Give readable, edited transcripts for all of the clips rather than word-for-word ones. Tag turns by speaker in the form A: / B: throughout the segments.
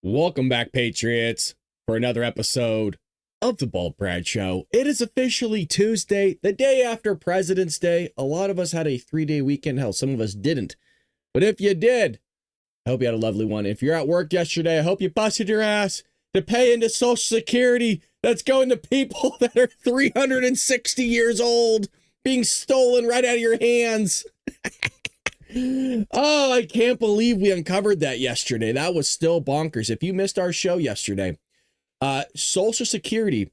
A: Welcome back, Patriots, for another episode of the Bald Brad Show. It is officially Tuesday, the day after President's Day. A lot of us had a 3-day weekend. Hell, some of us didn't. But if you did, I hope you had a lovely one. If you're at work yesterday, I hope you busted your ass to pay into Social Security that's going to people that are 360 years old, being stolen right out of your hands. Oh, I can't believe we uncovered that yesterday. That was still bonkers. If you missed our show yesterday, Social Security,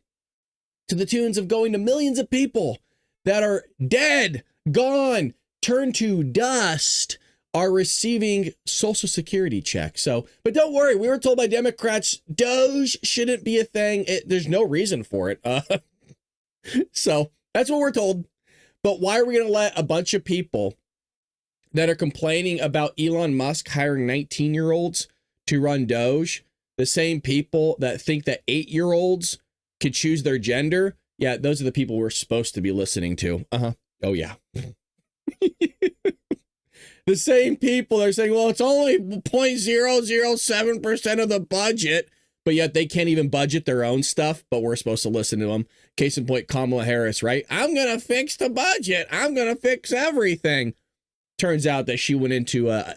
A: to the tunes of going to millions of people that are dead, gone, turned to dust, are receiving Social Security checks. So, but don't worry, we were told by Democrats, Doge shouldn't be a thing. There's no reason for it. So that's what we're told. But why are we going to let a bunch of people that are complaining about Elon Musk hiring 19-year-olds to run Doge, the same people that think that 8-year-olds could choose their gender? Yeah, those are the people we're supposed to be listening to. Oh, yeah. The same people are saying, well, it's only 0.007% of the budget, but yet they can't even budget their own stuff, but we're supposed to listen to them. Case in point, Kamala Harris, right? I'm going to fix the budget. I'm going to fix everything. Turns out that she went into a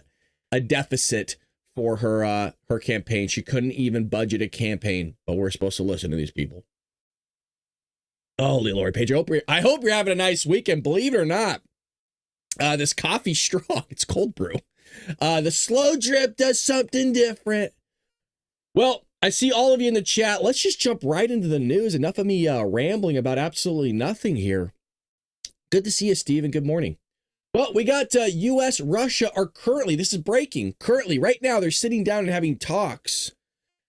A: deficit for her campaign. She couldn't even budget a campaign, but we're supposed to listen to these people. Holy Lord, Paige, I hope you're having a nice weekend. Believe it or not, this coffee strong. It's cold brew. The slow drip does something different. Well, I see all of you in the chat. Let's just jump right into the news. Enough of me rambling about absolutely nothing here. Good to see you, Steve, and good morning. Well, we got U.S. Russia are currently, this is breaking, right now they're sitting down and having talks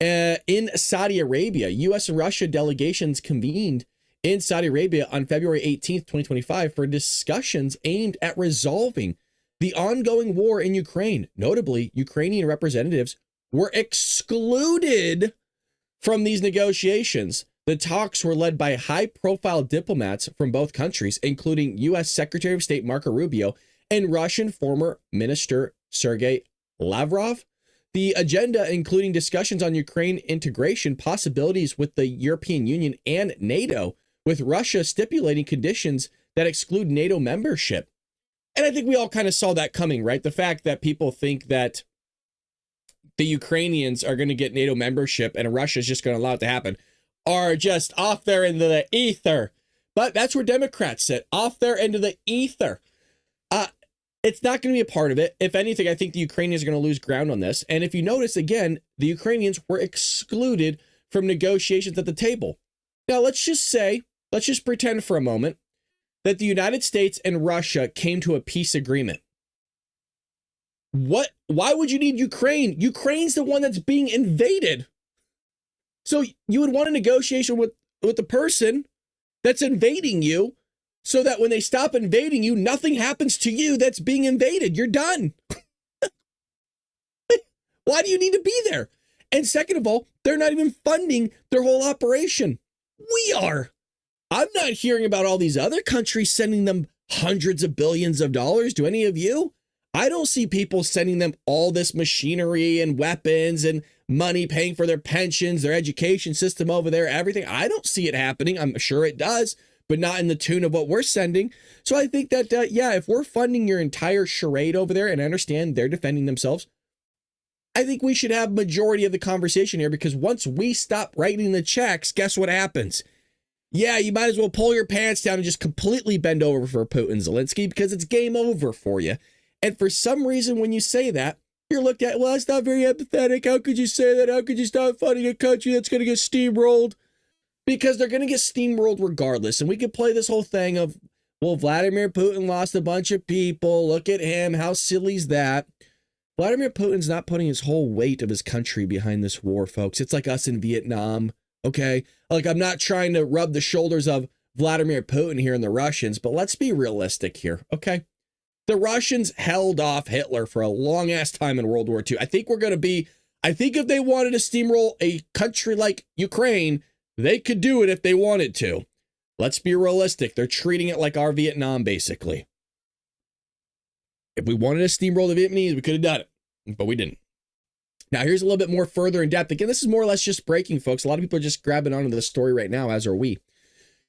A: in Saudi Arabia. U.S. and Russia delegations convened in Saudi Arabia on February 18th, 2025 for discussions aimed at resolving the ongoing war in Ukraine. Notably, Ukrainian representatives were excluded from these negotiations. The talks were led by high-profile diplomats from both countries, including U.S. Secretary of State Marco Rubio and Russian former Minister Sergei Lavrov. The agenda, including discussions on Ukraine integration, possibilities with the European Union and NATO, with Russia stipulating conditions that exclude NATO membership. And I think we all kind of saw that coming, right? The fact that people think that the Ukrainians are going to get NATO membership and Russia is just going to allow it to happen are just off there into the ether. But that's where Democrats sit, off there into the ether. It's not going to be a part of it. If anything, I think the Ukrainians are going to lose ground on this. And if you notice, again, the Ukrainians were excluded from negotiations at the table. Now, let's just pretend for a moment that the United States and Russia came to a peace agreement. Why would you need Ukraine? Ukraine's the one that's being invaded. So you would want a negotiation with the person that's invading you so that when they stop invading you, nothing happens to you that's being invaded. You're done. Why do you need to be there? And second of all, they're not even funding their whole operation. We are. I'm not hearing about all these other countries sending them hundreds of billions of dollars. Do any of you? I don't see people sending them all this machinery and weapons and money, paying for their pensions, their education system over there, everything. I don't see it happening. I'm sure it does, but not in the tune of what we're sending. So I think that, if we're funding your entire charade over there, and I understand they're defending themselves, I think we should have majority of the conversation here, because once we stop writing the checks, guess what happens? Yeah, you might as well pull your pants down and just completely bend over for Putin, Zelensky, because it's game over for you. And for some reason, when you say that, you're looked at, well, that's not very empathetic. How could you say that? How could you stop funding a country that's going to get steamrolled? Because they're going to get steamrolled regardless. And we could play this whole thing of, well, Vladimir Putin lost a bunch of people. Look at him. How silly is that? Vladimir Putin's not putting his whole weight of his country behind this war, folks. It's like us in Vietnam, okay? Like, I'm not trying to rub the shoulders of Vladimir Putin here and the Russians, but let's be realistic here, okay? The Russians held off Hitler for a long ass time in World War II. I think if they wanted to steamroll a country like Ukraine, they could do it if they wanted to. Let's be realistic. They're treating it like our Vietnam, basically. If we wanted to steamroll the Vietnamese, we could have done it, but we didn't. Now, here's a little bit more further in depth. Again, this is more or less just breaking, folks. A lot of people are just grabbing onto this story right now, as are we.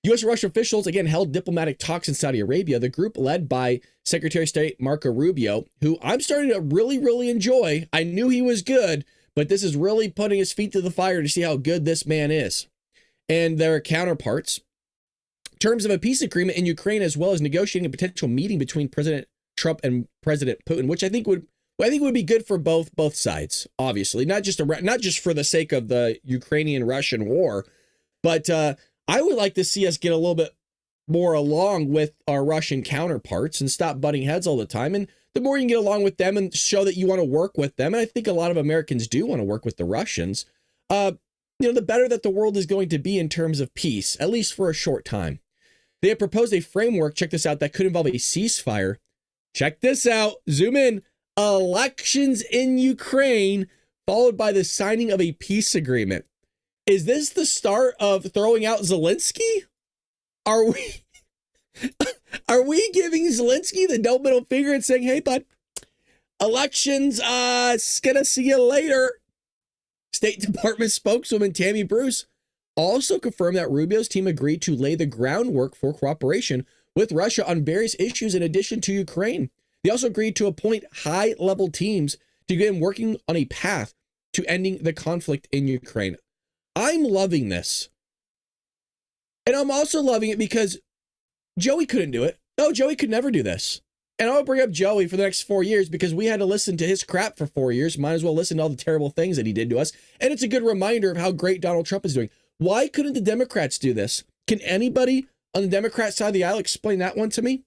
A: U.S. and Russian officials, again, held diplomatic talks in Saudi Arabia. The group led by Secretary of State Marco Rubio, who I'm starting to really, really enjoy. I knew he was good, but this is really putting his feet to the fire to see how good this man is. And their counterparts, terms of a peace agreement in Ukraine, as well as negotiating a potential meeting between President Trump and President Putin, which I think would be good for both sides, obviously, not just for the sake of the Ukrainian-Russian war, but I would like to see us get a little bit more along with our Russian counterparts and stop butting heads all the time. And the more you can get along with them and show that you want to work with them, and I think a lot of Americans do want to work with the Russians, the better that the world is going to be in terms of peace, at least for a short time. They have proposed a framework, check this out, that could involve a ceasefire. Check this out, zoom in, elections in Ukraine, followed by the signing of a peace agreement. Is this the start of throwing out Zelensky? Are we giving Zelensky the no middle finger and saying, hey, bud, elections, gonna see you later? State Department spokeswoman Tammy Bruce also confirmed that Rubio's team agreed to lay the groundwork for cooperation with Russia on various issues in addition to Ukraine. They also agreed to appoint high-level teams to begin working on a path to ending the conflict in Ukraine. I'm loving this. And I'm also loving it because Joey couldn't do it. No, Joey could never do this. And I'll bring up Joey for the next 4 years because we had to listen to his crap for 4 years. Might as well listen to all the terrible things that he did to us. And it's a good reminder of how great Donald Trump is doing. Why couldn't the Democrats do this? Can anybody on the Democrat side of the aisle explain that one to me?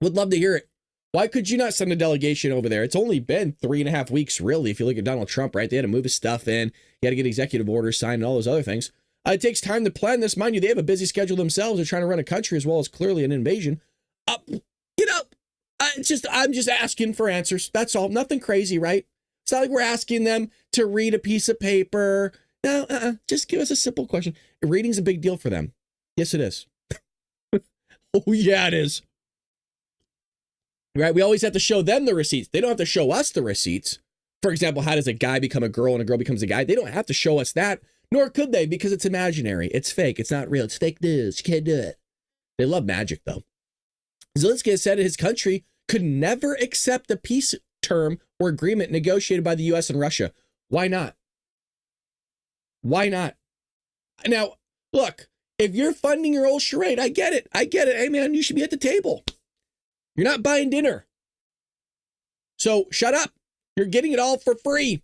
A: Would love to hear it. Why could you not send a delegation over there? It's only been 3.5 weeks, really, if you look at Donald Trump, right? They had to move his stuff in. You had to get executive orders signed and all those other things. It takes time to plan this. Mind you, they have a busy schedule themselves. They're trying to run a country as well as clearly an invasion. I'm just asking for answers. That's all. Nothing crazy, right? It's not like we're asking them to read a piece of paper. No, just give us a simple question. Reading's a big deal for them. Yes, it is. Oh, yeah, it is. Right? We always have to show them the receipts. They don't have to show us the receipts. For example, how does a guy become a girl and a girl becomes a guy? They don't have to show us that, nor could they, because it's imaginary. It's fake. It's not real. It's fake news. You can't do it. They love magic, though. Zelensky has said his country could never accept a peace term or agreement negotiated by the U.S. and Russia. Why not? Why not? Now, look, if you're funding your old charade, I get it. Hey, man, you should be at the table. You're not buying dinner. So shut up. You're getting it all for free.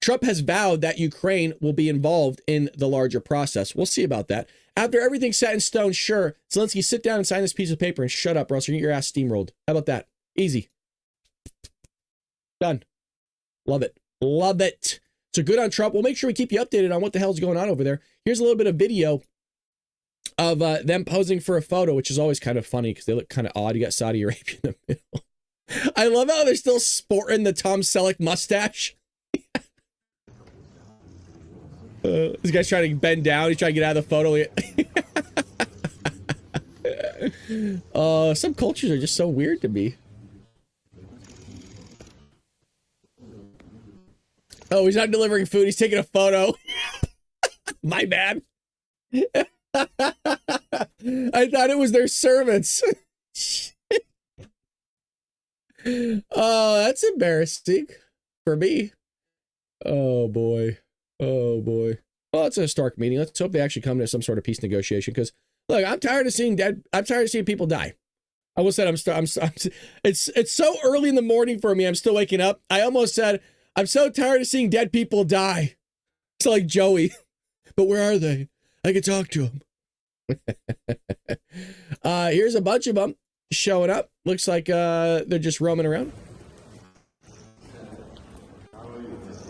A: Trump has vowed that Ukraine will be involved in the larger process. We'll see about that. After everything's set in stone, sure, Zelensky, sit down and sign this piece of paper and shut up, or else you're going to get your ass steamrolled. How about that? Easy. Done. Love it. Love it. So good on Trump. We'll make sure we keep you updated on what the hell's going on over there. Here's a little bit of video of them posing for a photo, which is always kind of funny because they look kind of odd. You got Saudi Arabia in the middle. I love how they're still sporting the Tom Selleck mustache. This guy's trying to bend down. He's trying to get out of the photo. Some cultures are just so weird to me. Oh, he's not delivering food. He's taking a photo. My bad. I thought it was their servants. Oh, that's embarrassing for me. Oh, boy. Oh, boy. Well, it's a historic meeting. Let's hope they actually come to some sort of peace negotiation because, look, I'm tired of seeing people die. I almost said it's so early in the morning for me. I'm still waking up. I almost said, I'm so tired of seeing dead people die. It's like Joey. But where are they? I can talk to them. Here's a bunch of them showing up. Looks like they're just roaming around.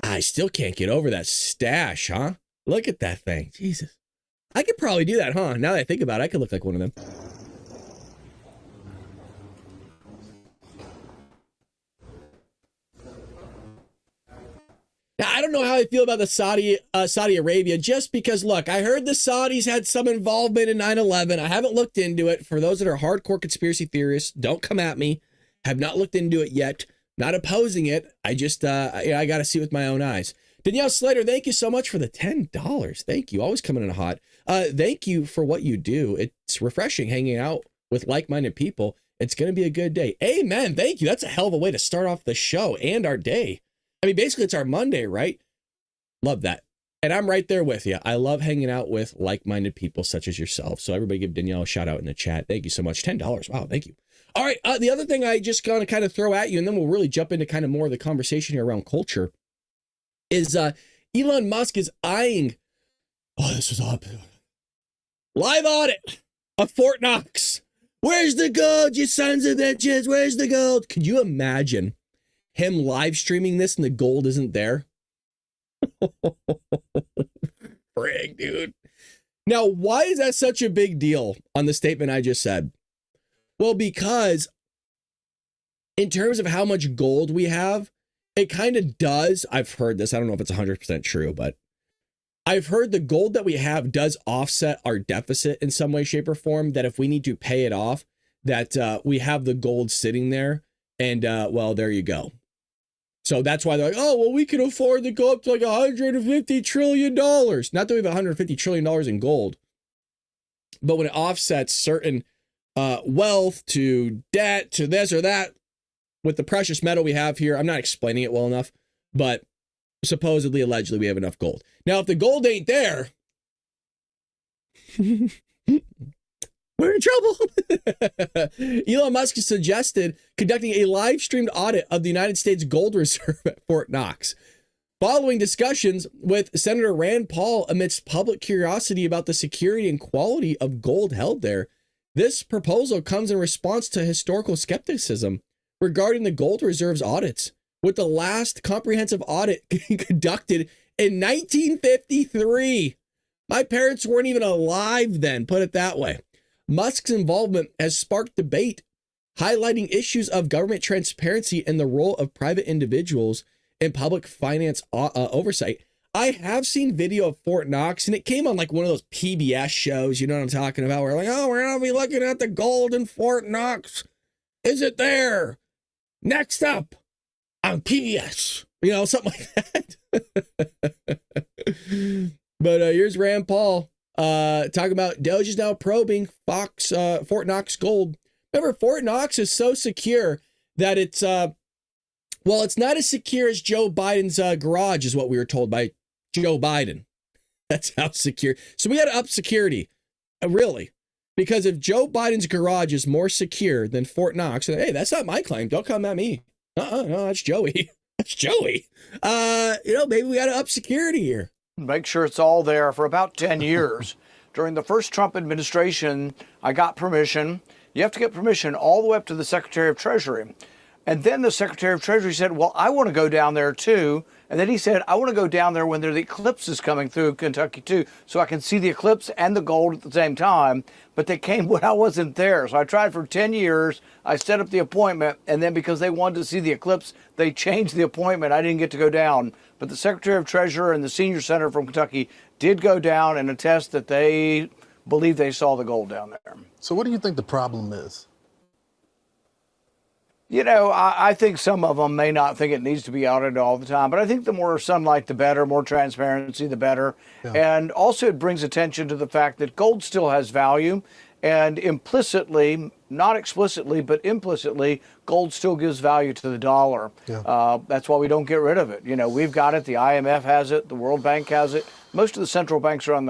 A: I still can't get over that stash, huh? Look at that thing. Jesus. I could probably do that, huh? Now that I think about it, I could look like one of them. Now, I don't know how I feel about the Saudi Arabia, just because, look, I heard the Saudis had some involvement in 9/11. I haven't looked into it. For those that are hardcore conspiracy theorists, don't come at me. Have not looked into it yet. Not opposing it. I just, I got to see with my own eyes. Danielle Slater, thank you so much for the $10. Thank you. Always coming in hot. Thank you for what you do. It's refreshing hanging out with like-minded people. It's going to be a good day. Amen. Thank you. That's a hell of a way to start off the show and our day. I mean, basically, it's our Monday, right? Love that. And I'm right there with you. I love hanging out with like-minded people such as yourself. So everybody give Danielle a shout out in the chat. Thank you so much. $10. Wow, thank you. All right. The other thing I just going to kind of throw at you, and then we'll really jump into kind of more of the conversation here around culture, is Elon Musk is eyeing, this was up, live audit of Fort Knox. Where's the gold, you sons of bitches? Where's the gold? Could you imagine him live streaming this and the gold isn't there? Frig, dude. Now, why is that such a big deal on the statement I just said? Well, because in terms of how much gold we have, it kind of does. I've heard this. I don't know if it's 100% true, but I've heard the gold that we have does offset our deficit in some way, shape, or form, that if we need to pay it off, that we have the gold sitting there. And well, there you go. So that's why they're like, oh, well, we can afford to go up to like $150 trillion. Not that we have $150 trillion in gold, but when it offsets certain wealth to debt to this or that, with the precious metal we have here, I'm not explaining it well enough, but supposedly, allegedly, we have enough gold. Now, if the gold ain't there, we're in trouble. Elon Musk has suggested conducting a live-streamed audit of the United States gold reserve at Fort Knox, following discussions with Senator Rand Paul amidst public curiosity about the security and quality of gold held there. This proposal comes in response to historical skepticism regarding the gold reserves audits, with the last comprehensive audit conducted in 1953. My parents weren't even alive then, put it that way. Musk's involvement has sparked debate, highlighting issues of government transparency and the role of private individuals in public finance oversight. I have seen video of Fort Knox, and it came on like one of those PBS shows, you know what I'm talking about? We're like, oh, we're going to be looking at the gold in Fort Knox. Is it there? Next up on PBS, you know, something like that. But here's Rand Paul talking about Doge is now probing Fort Knox gold. Remember, Fort Knox is so secure that it's, well, it's not as secure as Joe Biden's garage, is what we were told by Joe Biden. That's how secure. So we got to up security, really. Because if Joe Biden's garage is more secure than Fort Knox, hey, that's not my claim. Don't come at me. No, that's Joey. That's Joey. Maybe we got to up security here.
B: Make sure it's all there for about 10 years. During the first Trump administration, I got permission. You have to get permission all the way up to the Secretary of Treasury. And then the Secretary of Treasury said, well, I want to go down there too. And then he said, I want to go down there when the eclipse is coming through Kentucky too, so I can see the eclipse and the gold at the same time. But they came when I wasn't there. So I tried for 10 years. I set up the appointment. And then because they wanted to see the eclipse, they changed the appointment. I didn't get to go down. But the Secretary of Treasury and the senior senator from Kentucky did go down and attest that they believe they saw the gold down there.
C: So what do you think the problem is?
B: You know, I think some of them may not think it needs to be audited all the time, but I think the more sunlight, the better, more transparency, the better. Yeah. And also it brings attention to the fact that gold still has value, and implicitly, not explicitly, but implicitly, gold still gives value to the dollar. Yeah. That's why we don't get rid of it. You know, we've got it. The IMF has it. The World Bank has it. Most of the central banks around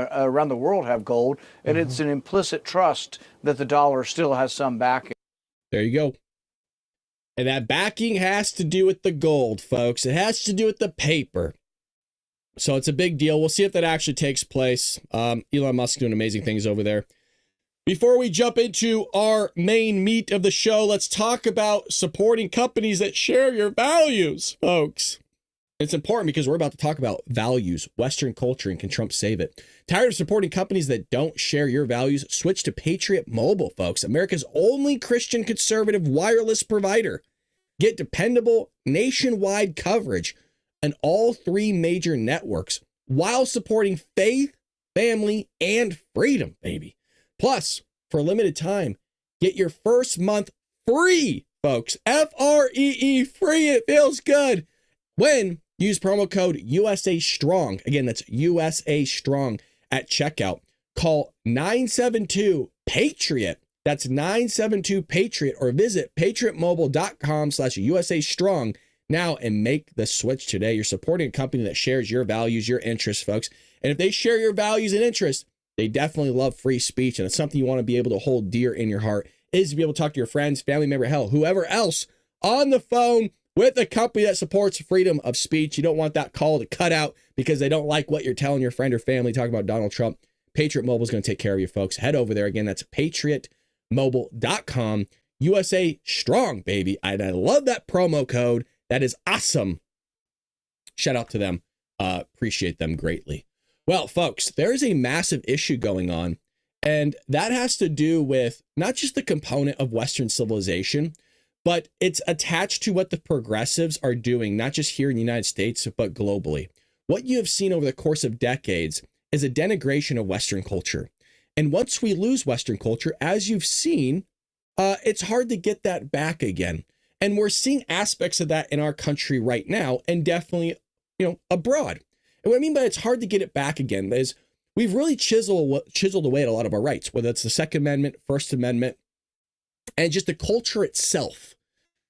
B: the world have gold, and it's an implicit trust that the dollar still has some backing.
A: There you go. And that backing has to do with the gold, folks. It has to do with the paper. So it's a big deal. We'll see if that actually takes place. Elon Musk doing amazing things over there. Before we jump into our main meat of the show, let's talk about supporting companies that share your values, folks. It's important because we're about to talk about values, Western culture, and can Trump save it? Tired of supporting companies that don't share your values? Switch to Patriot Mobile, folks, America's only Christian conservative wireless provider. Get dependable nationwide coverage on all three major networks while supporting faith, family, and freedom, baby. Plus, for a limited time, get your first month free folks. Free. Free. It feels good. When use promo code USA Strong. Again, that's USA Strong at checkout. Call 972-PATRIOT. That's 972-PATRIOT, or visit patriotmobile.com/USA Strong now and make the switch today. You're supporting a company that shares your values, your interests, folks. And if they share your values and interests, they definitely love free speech. And it's something you want to be able to hold dear in your heart, is to be able to talk to your friends, family member, hell, whoever else on the phone with a company that supports freedom of speech. You don't want that call to cut out because they don't like what you're telling your friend or family talking about Donald Trump. Patriot Mobile is going to take care of you, folks. Head over there. Again, that's patriotmobile.com. USA Strong, baby. And I love that promo code. That is awesome. Shout out to them. Appreciate them greatly. Well, folks, there is a massive issue going on, and that has to do with not just the component of Western civilization, but it's attached to what the progressives are doing, not just here in the United States, but globally. What you have seen over the course of decades is a denigration of Western culture. And once we lose Western culture, as you've seen, it's hard to get that back again. And we're seeing aspects of that in our country right now, and definitely, abroad. And what I mean by it's hard to get it back again is we've really chiseled away at a lot of our rights, whether it's the Second Amendment, First Amendment, and just the culture itself,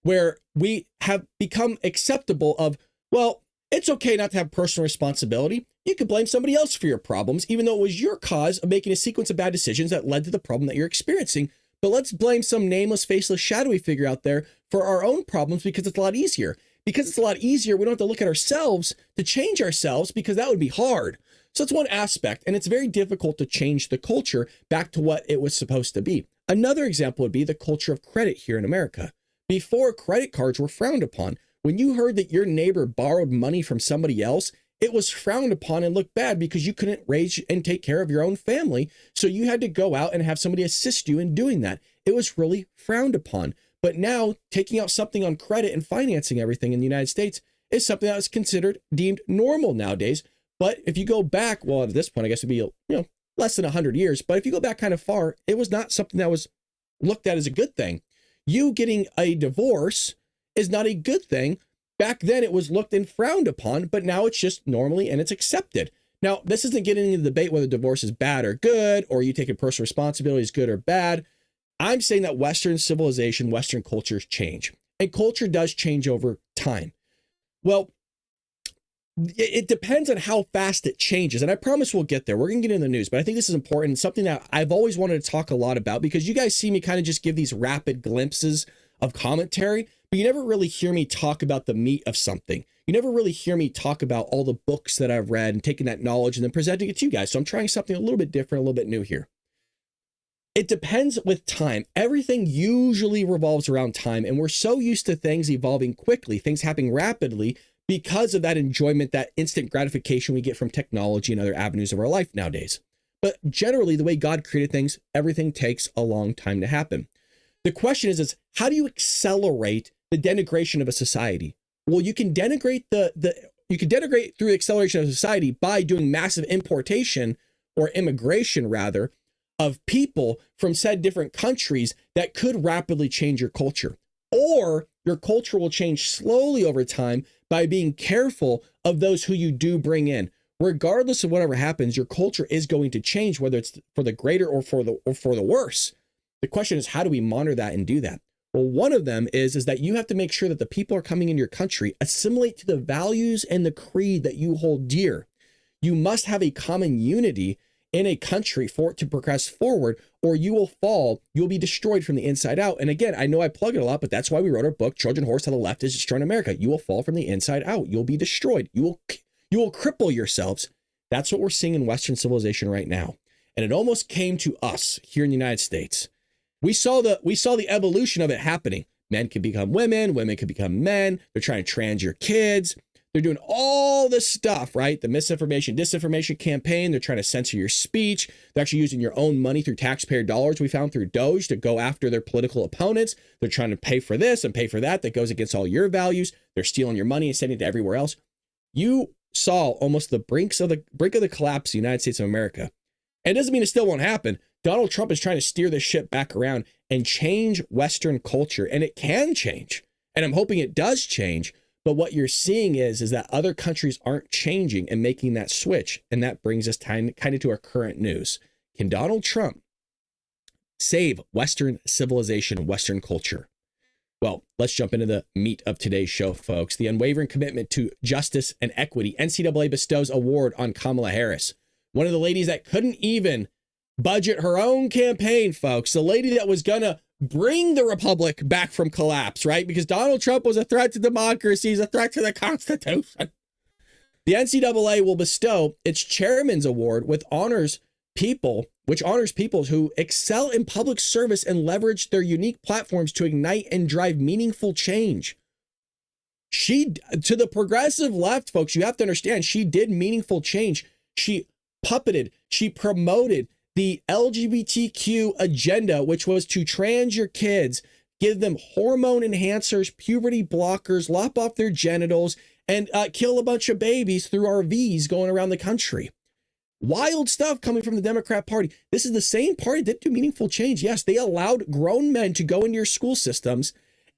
A: where we have become acceptable of, well, it's okay not to have personal responsibility. You could blame somebody else for your problems, even though it was your cause of making a sequence of bad decisions that led to the problem that you're experiencing. But let's blame some nameless, faceless, shadowy figure out there for our own problems because it's a lot easier. Because it's a lot easier, we don't have to look at ourselves to change ourselves, because that would be hard. So it's one aspect, and it's very difficult to change the culture back to what it was supposed to be. Another example would be the culture of credit here in America. Before, credit cards were frowned upon. When you heard that your neighbor borrowed money from somebody else, it was frowned upon and looked bad because you couldn't raise and take care of your own family. So you had to go out and have somebody assist you in doing that. It was really frowned upon. But now taking out something on credit and financing everything in the United States is something that is considered deemed normal nowadays. But if you go back, well, at this point, I guess it'd be, less than 100 years. But if you go back kind of far, it was not something that was looked at as a good thing. You getting a divorce is not a good thing. Back then it was looked and frowned upon, but now it's just normally and it's accepted. Now, this isn't getting into the debate whether divorce is bad or good, or you taking personal responsibility is good or bad. I'm saying that Western civilization, Western cultures change, and culture does change over time. Well, it depends on how fast it changes. And I promise we'll get there. We're going to get into the news, but I think this is important. Something that I've always wanted to talk a lot about, because you guys see me kind of just give these rapid glimpses of commentary, but you never really hear me talk about the meat of something. You never really hear me talk about all the books that I've read and taking that knowledge and then presenting it to you guys. So I'm trying something a little bit different, a little bit new here. It depends with time. Everything usually revolves around time, and we're so used to things evolving quickly, things happening rapidly, because of that enjoyment, that instant gratification we get from technology and other avenues of our life nowadays. But generally, the way God created things, everything takes a long time to happen. The question is how do you accelerate the denigration of a society? Well, you can denigrate you can denigrate through the acceleration of society by doing massive importation, or immigration rather, of people from said different countries that could rapidly change your culture. Or your culture will change slowly over time by being careful of those who you do bring in. Regardless of whatever happens, your culture is going to change, whether it's for the greater or for the worse. The question is, how do we monitor that and do that? Well, one of them is that you have to make sure that the people are coming into your country assimilate to the values and the creed that you hold dear. You must have a common unity in a country for it to progress forward, or you will fall. You'll be destroyed from the inside out. And again, I know I plug it a lot, but that's why we wrote our book, Trojan Horse: How the Left is Destroying America. You will fall from the inside out. You'll be destroyed. You will cripple yourselves. That's what we're seeing in Western civilization right now. And it almost came to us here in the United States. We saw the evolution of it happening. Men can become women can become men. They're trying to trans your kids. They're doing all this stuff, right? The misinformation, disinformation campaign. They're trying to censor your speech. They're actually using your own money through taxpayer dollars, we found, through Doge, to go after their political opponents. They're trying to pay for this and pay for that goes against all your values. They're stealing your money and sending it to everywhere else. You saw almost the brink of the collapse of the United States of America. And it doesn't mean it still won't happen. Donald Trump is trying to steer this ship back around and change Western culture, and it can change. And I'm hoping it does change. But what you're seeing is that other countries aren't changing and making that switch. And that brings us kind of to our current news. Can Donald Trump save Western civilization, Western culture? Well, let's jump into the meat of today's show, folks. The unwavering commitment to justice and equity. NCAA bestows award on Kamala Harris, one of the ladies that couldn't even budget her own campaign, folks. The lady that was going to bring the republic back from collapse, right? Because Donald Trump was a threat to democracy, he's a threat to the Constitution. The NCAA will bestow its chairman's award, which honors people who excel in public service and leverage their unique platforms to ignite and drive meaningful change. To the progressive left, folks, you have to understand, she did meaningful change. She puppeted, she promoted the LGBTQ agenda, which was to trans your kids, give them hormone enhancers, puberty blockers, lop off their genitals, and kill a bunch of babies through RVs going around the country. Wild stuff coming from the Democrat Party. This is the same party that do meaningful change. Yes, they allowed grown men to go into your school systems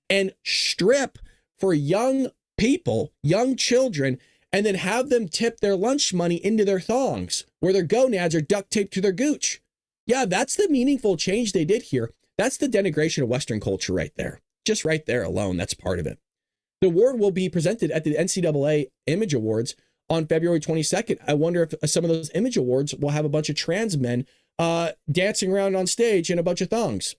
A: and strip for young people, young children, and then have them tip their lunch money into their thongs where their gonads are duct taped to their gooch. Yeah, that's the meaningful change they did here. That's the denigration of Western culture right there. Just right there alone, that's part of it. The award will be presented at the NCAA Image Awards on February 22nd. I wonder if some of those Image Awards will have a bunch of trans men dancing around on stage in a bunch of thongs.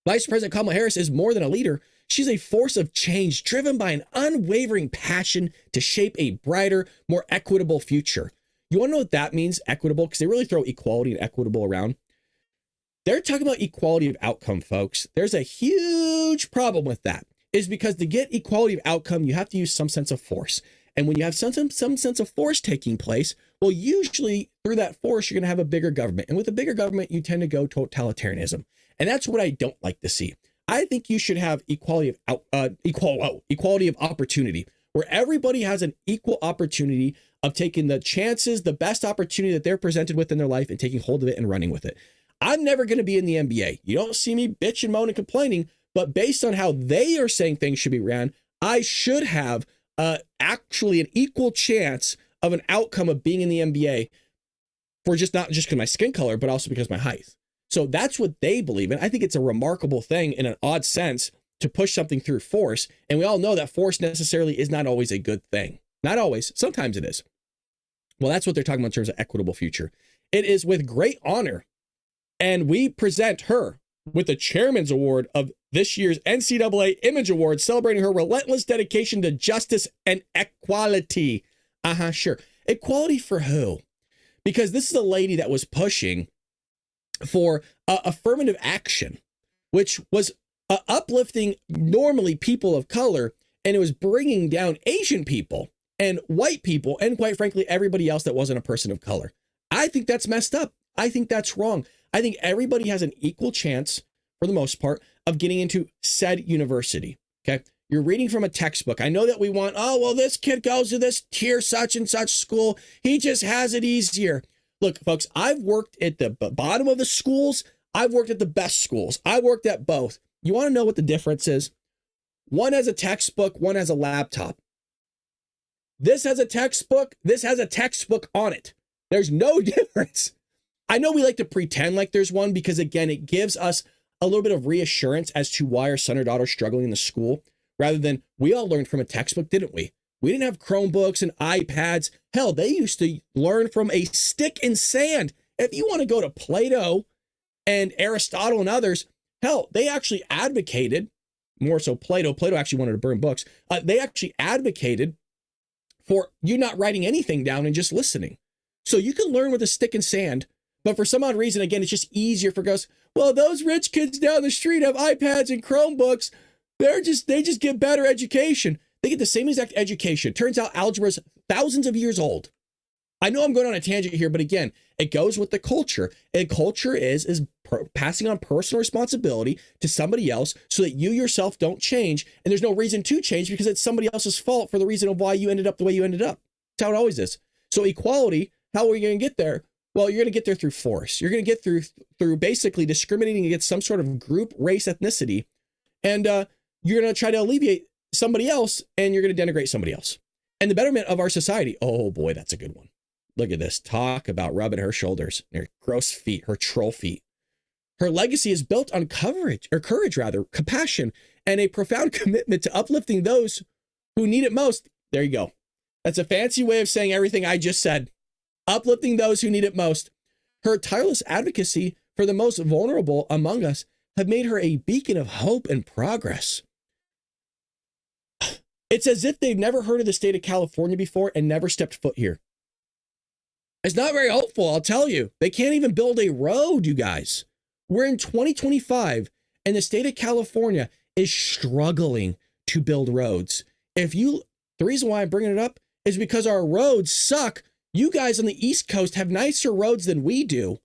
A: Vice President Kamala Harris is more than a leader. She's a force of change driven by an unwavering passion to shape a brighter, more equitable future. You want to know what that means, equitable? Because they really throw equality and equitable around. They're talking about equality of outcome, folks. There's a huge problem with that, is because to get equality of outcome, you have to use some sense of force. And when you have some sense of force taking place, well, usually through that force, you're going to have a bigger government. And with a bigger government, you tend to go totalitarianism. And that's what I don't like to see. I think you should have equality of opportunity, where everybody has an equal opportunity of taking the chances, the best opportunity that they're presented with in their life and taking hold of it and running with it. I'm never going to be in the NBA. You don't see me bitching, moaning, complaining, but based on how they are saying things should be ran, I should have actually an equal chance of an outcome of being in the NBA for not just because of my skin color, but also because of my height. So that's what they believe in. I think it's a remarkable thing in an odd sense to push something through force. And we all know that force necessarily is not always a good thing. Not always. Sometimes it is. Well, that's what they're talking about in terms of equitable future. It is with great honor. And we present her with the Chairman's Award of this year's NCAA Image Awards, celebrating her relentless dedication to justice and equality. Sure. Equality for who? Because this is a lady that was pushing for affirmative action, which was uplifting normally people of color, and it was bringing down Asian people and white people and, quite frankly, everybody else that wasn't a person of color. I think that's messed up. I think that's wrong. I think everybody has an equal chance, for the most part, of getting into said university. Okay. You're reading from a textbook. I know that we want, oh, well, this kid goes to this tier such and such school. He just has it easier. Look, folks, I've worked at the bottom of the schools. I've worked at the best schools. I worked at both. You want to know what the difference is? One has a textbook, one has a laptop. This has a textbook. This has a textbook on it. There's no difference. I know we like to pretend like there's one because, again, it gives us a little bit of reassurance as to why our son or daughter is struggling in the school, rather than we all learned from a textbook, didn't we? We didn't have Chromebooks and iPads. Hell, they used to learn from a stick and sand. If you want to go to Plato and Aristotle and others, hell, they actually advocated, more so Plato actually wanted to burn books. They actually advocated for you not writing anything down and just listening. So you can learn with a stick and sand, but for some odd reason, again, it's just easier for us. Well, those rich kids down the street have iPads and Chromebooks. They just get better education. They get the same exact education. Turns out algebra is thousands of years old. I know I'm going on a tangent here, but again, it goes with the culture. And culture is passing on personal responsibility to somebody else so that you yourself don't change. And there's no reason to change because it's somebody else's fault for the reason of why you ended up the way you ended up. That's how it always is. So equality, how are we going to get there? Well, you're going to get there through force. You're going to get through basically discriminating against some sort of group, race, ethnicity. And you're going to try to alleviate somebody else, and you're going to denigrate somebody else. And the betterment of our society. Oh boy, that's a good one. Look at this. Talk about rubbing her shoulders, her gross feet, her troll feet. Her legacy is built on courage, compassion, and a profound commitment to uplifting those who need it most. There you go. That's a fancy way of saying everything I just said. Uplifting those who need it most. Her tireless advocacy for the most vulnerable among us have made her a beacon of hope and progress. It's as if they've never heard of the state of California before and never stepped foot here. It's not very hopeful, I'll tell you. They can't even build a road, you guys. We're in 2025, and the state of California is struggling to build roads. The reason why I'm bringing it up is because our roads suck. You guys on the East Coast have nicer roads than we do.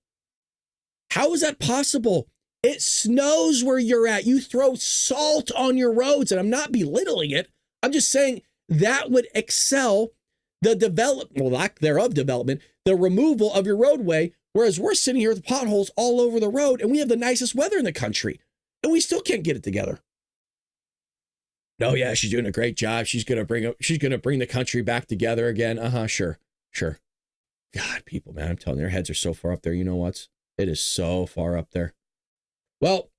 A: How is that possible? It snows where you're at. You throw salt on your roads, and I'm not belittling it. I'm just saying that would excel the lack thereof development, the removal of your roadway, whereas we're sitting here with potholes all over the road, and we have the nicest weather in the country, and we still can't get it together. No, yeah, she's doing a great job. She's gonna bring the country back together again. Sure. God, people, man, I'm telling you, their heads are so far up there. You know what? It is so far up there. Well,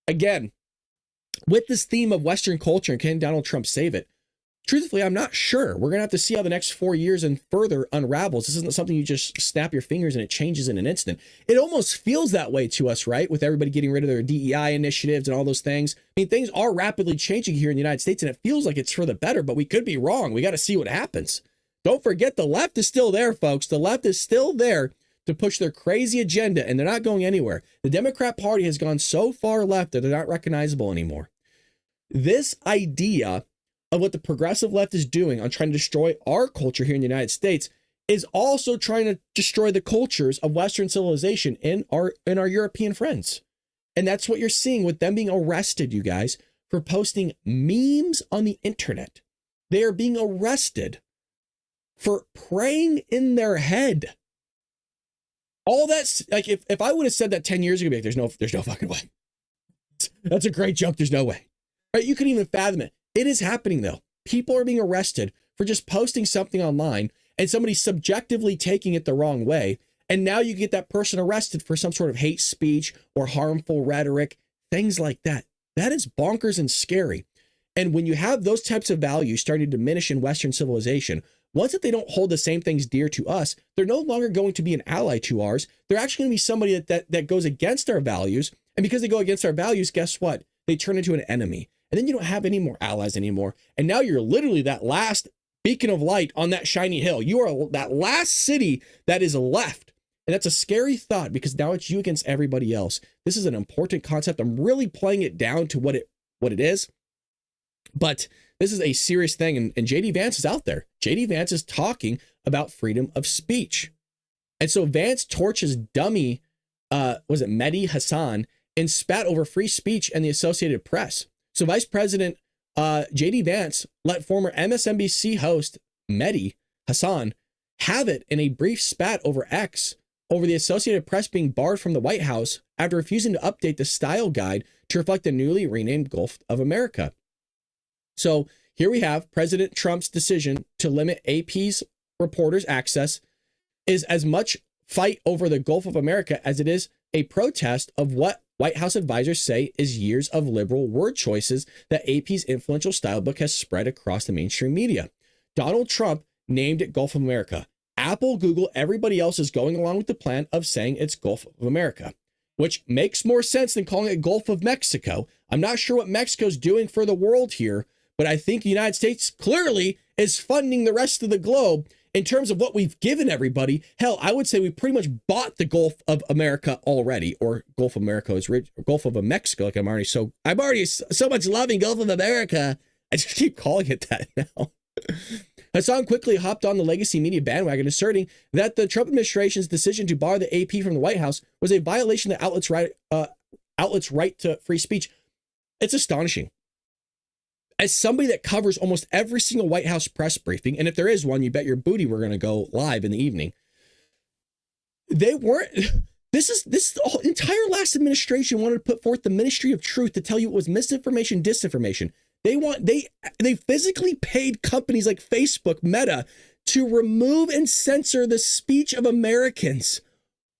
A: again, with this theme of Western culture and can Donald Trump save it? Truthfully, I'm not sure. We're going to have to see how the next 4 years and further unravels. This isn't something you just snap your fingers and it changes in an instant. It almost feels that way to us, right? With everybody getting rid of their DEI initiatives and all those things. I mean, things are rapidly changing here in the United States, and it feels like it's for the better, but we could be wrong. We got to see what happens. Don't forget, the left is still there, folks. The left is still there to push their crazy agenda, and they're not going anywhere. The Democrat Party has gone so far left that they're not recognizable anymore. This idea of what the progressive left is doing on trying to destroy our culture here in the United States is also trying to destroy the cultures of Western civilization in our European friends. And that's what you're seeing with them being arrested, you guys, for posting memes on the internet. They are being arrested for praying in their head. All that's like, if I would have said that 10 years ago, I'd be like, there's no fucking way. That's a great joke. There's no way. Right? You couldn't even fathom it. It is happening though. People are being arrested for just posting something online and somebody subjectively taking it the wrong way. And now you get that person arrested for some sort of hate speech or harmful rhetoric, things like that. That is bonkers and scary. And when you have those types of values starting to diminish in Western civilization, once that they don't hold the same things dear to us, they're no longer going to be an ally to ours. They're actually going to be somebody that goes against our values. And because they go against our values, guess what? They turn into an enemy. And then you don't have any more allies anymore. And now you're literally that last beacon of light on that shiny hill. You are that last city that is left. And that's a scary thought because now it's you against everybody else. This is an important concept. I'm really playing it down to what it is. But this is a serious thing. And JD Vance is out there. JD Vance is talking about freedom of speech. And so Vance torches dummy, was it Mehdi Hassan, and spat over free speech and the Associated Press. So Vice President JD Vance let former MSNBC host Mehdi Hassan have it in a brief spat over X over the Associated Press being barred from the White House after refusing to update the style guide to reflect the newly renamed Gulf of America. So here we have President Trump's decision to limit AP's reporters' access is as much fight over the Gulf of America as it is a protest of what White House advisors say is years of liberal word choices that AP's influential style book has spread across the mainstream media. Donald Trump named it Gulf of America. Apple, Google, everybody else is going along with the plan of saying it's Gulf of America, which makes more sense than calling it Gulf of Mexico. I'm not sure what Mexico's doing for the world here, but I think the United States clearly is funding the rest of the globe in terms of what we've given everybody. Hell, I would say we pretty much bought the Gulf of America already, or Gulf of America is rich, or Gulf of Mexico. Like I'm already so much loving Gulf of America. I just keep calling it that now. Hassan quickly hopped on the legacy media bandwagon, asserting that the Trump administration's decision to bar the AP from the White House was a violation of the outlets' right to free speech. It's astonishing. As somebody that covers almost every single White House press briefing, and if there is one, you bet your booty we're going to go live in the evening. they weren't. This the whole entire last administration wanted to put forth the Ministry of Truth to tell you it was misinformation, disinformation. They physically paid companies like Facebook, Meta, to remove and censor the speech of Americans.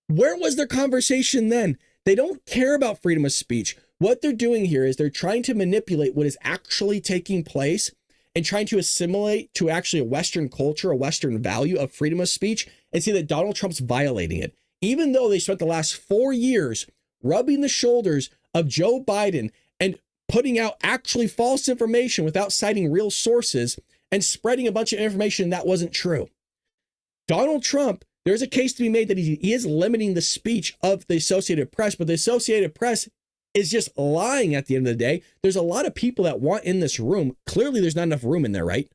A: Where was their conversation then? They don't care about freedom of speech. What they're doing here is they're trying to manipulate what is actually taking place and trying to assimilate to actually a Western culture, a Western value of freedom of speech, and see that Donald Trump's violating it. Even though they spent the last 4 years rubbing the shoulders of Joe Biden and putting out actually false information without citing real sources and spreading a bunch of information that wasn't true. Donald Trump, there's a case to be made that he is limiting the speech of the Associated Press, but the Associated Press is just lying at the end of the day. There's a lot of people that want in this room. Clearly, there's not enough room in there, right?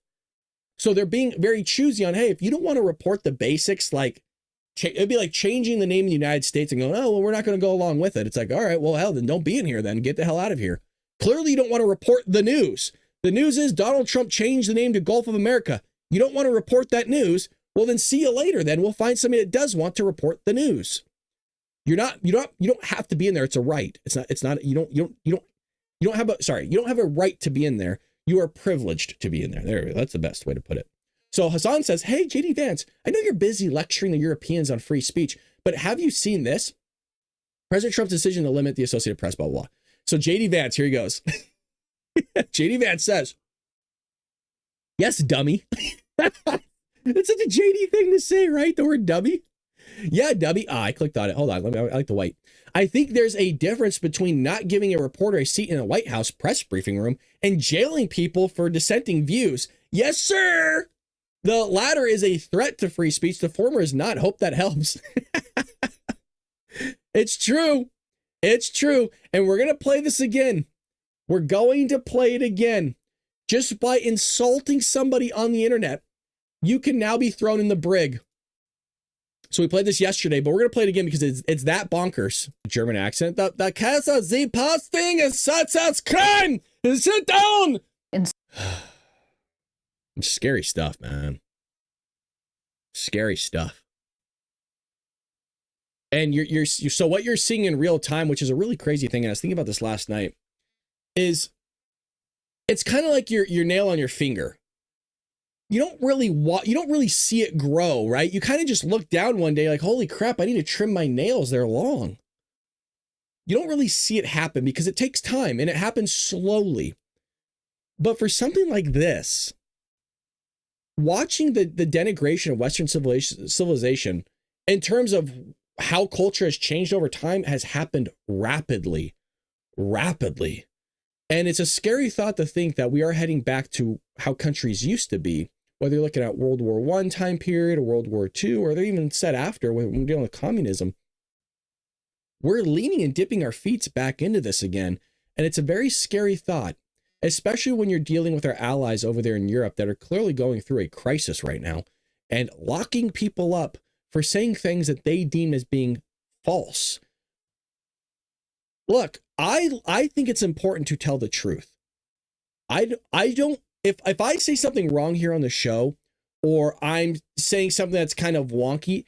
A: So they're being very choosy on, hey, if you don't want to report the basics, like it'd be like changing the name of the United States and going, oh, well, we're not going to go along with it. It's like, all right, well, hell, then don't be in here then. Get the hell out of here. Clearly, you don't want to report the news. The news is Donald Trump changed the name to Gulf of America. You don't want to report that news. Well, then see you later. Then we'll find somebody that does want to report the news. You don't have to be in there. It's a right. You don't have a right to be in there. You are privileged to be in there. There, that's the best way to put it. So Hassan says, hey, JD Vance, I know you're busy lecturing the Europeans on free speech, but have you seen this? President Trump's decision to limit the Associated Press, blah, blah, blah. So JD Vance, here he goes. JD Vance says, yes, dummy. It's such a JD thing to say, right? The word dummy. Yeah, dummy. I clicked on it. Hold on. I like the white. I think there's a difference between not giving a reporter a seat in a White House press briefing room and jailing people for dissenting views. Yes, sir. The latter is a threat to free speech. The former is not. Hope that helps. It's true. It's true. And we're going to play this again. We're going to play it again. Just by insulting somebody on the internet, you can now be thrown in the brig. So we played this yesterday, but we're going to play it again because it's that bonkers. German accent. The Casa Sie Posting is such as crime. Sit down. Scary stuff, man. Scary stuff. And you're so what you're seeing in real time, which is a really crazy thing, and I was thinking about this last night, is it's kind of like your nail on your finger. You don't really see it grow, right? You kind of just look down one day like, holy crap, I need to trim my nails. They're long. You don't really see it happen because it takes time and it happens slowly. But for something like this, watching the denigration of Western civilization in terms of how culture has changed over time has happened rapidly. And it's a scary thought to think that we are heading back to how countries used to be, whether you're looking at World War I time period or World War II, or they're even set after when we're dealing with communism. We're leaning and dipping our feet back into this again. And it's a very scary thought, especially when you're dealing with our allies over there in Europe that are clearly going through a crisis right now and locking people up for saying things that they deem as being false. Look, I think it's important to tell the truth. I don't, if I say something wrong here on the show, or I'm saying something that's kind of wonky,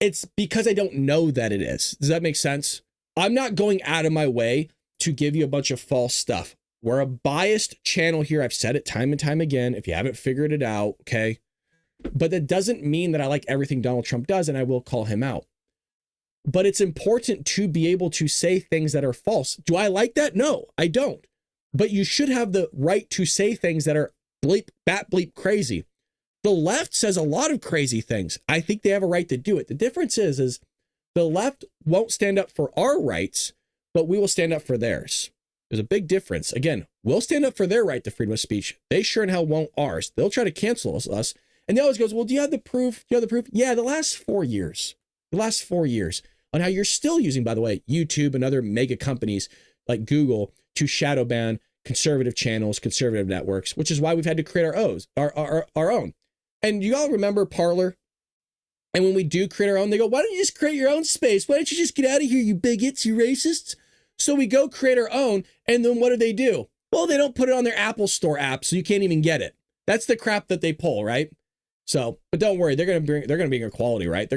A: it's because I don't know that it is. Does that make sense? I'm not going out of my way to give you a bunch of false stuff. We're a biased channel here. I've said it time and time again. If you haven't figured it out, okay? But that doesn't mean that I like everything Donald Trump does, and I will call him out. But it's important to be able to say things that are false. Do I like that? No, I don't. But you should have the right to say things that are bat bleep crazy. The left says a lot of crazy things. I think they have a right to do it. The difference is the left won't stand up for our rights, but we will stand up for theirs. There's a big difference. Again, we'll stand up for their right to freedom of speech. They sure in hell won't ours. They'll try to cancel us. And they always goes, well, do you have the proof? Do you have the proof? Yeah, the last 4 years on how you're still using, by the way, YouTube and other mega companies like Google to shadow ban conservative channels, conservative networks, which is why we've had to create our own. And you all remember Parler? And when we do create our own, they go, why don't you just create your own space? Why don't you just get out of here, you bigots, you racists? So we go create our own, and then what do? Well, they don't put it on their Apple Store app, so you can't even get it. That's the crap that they pull, right? So, but don't worry, they're gonna bring equality, right?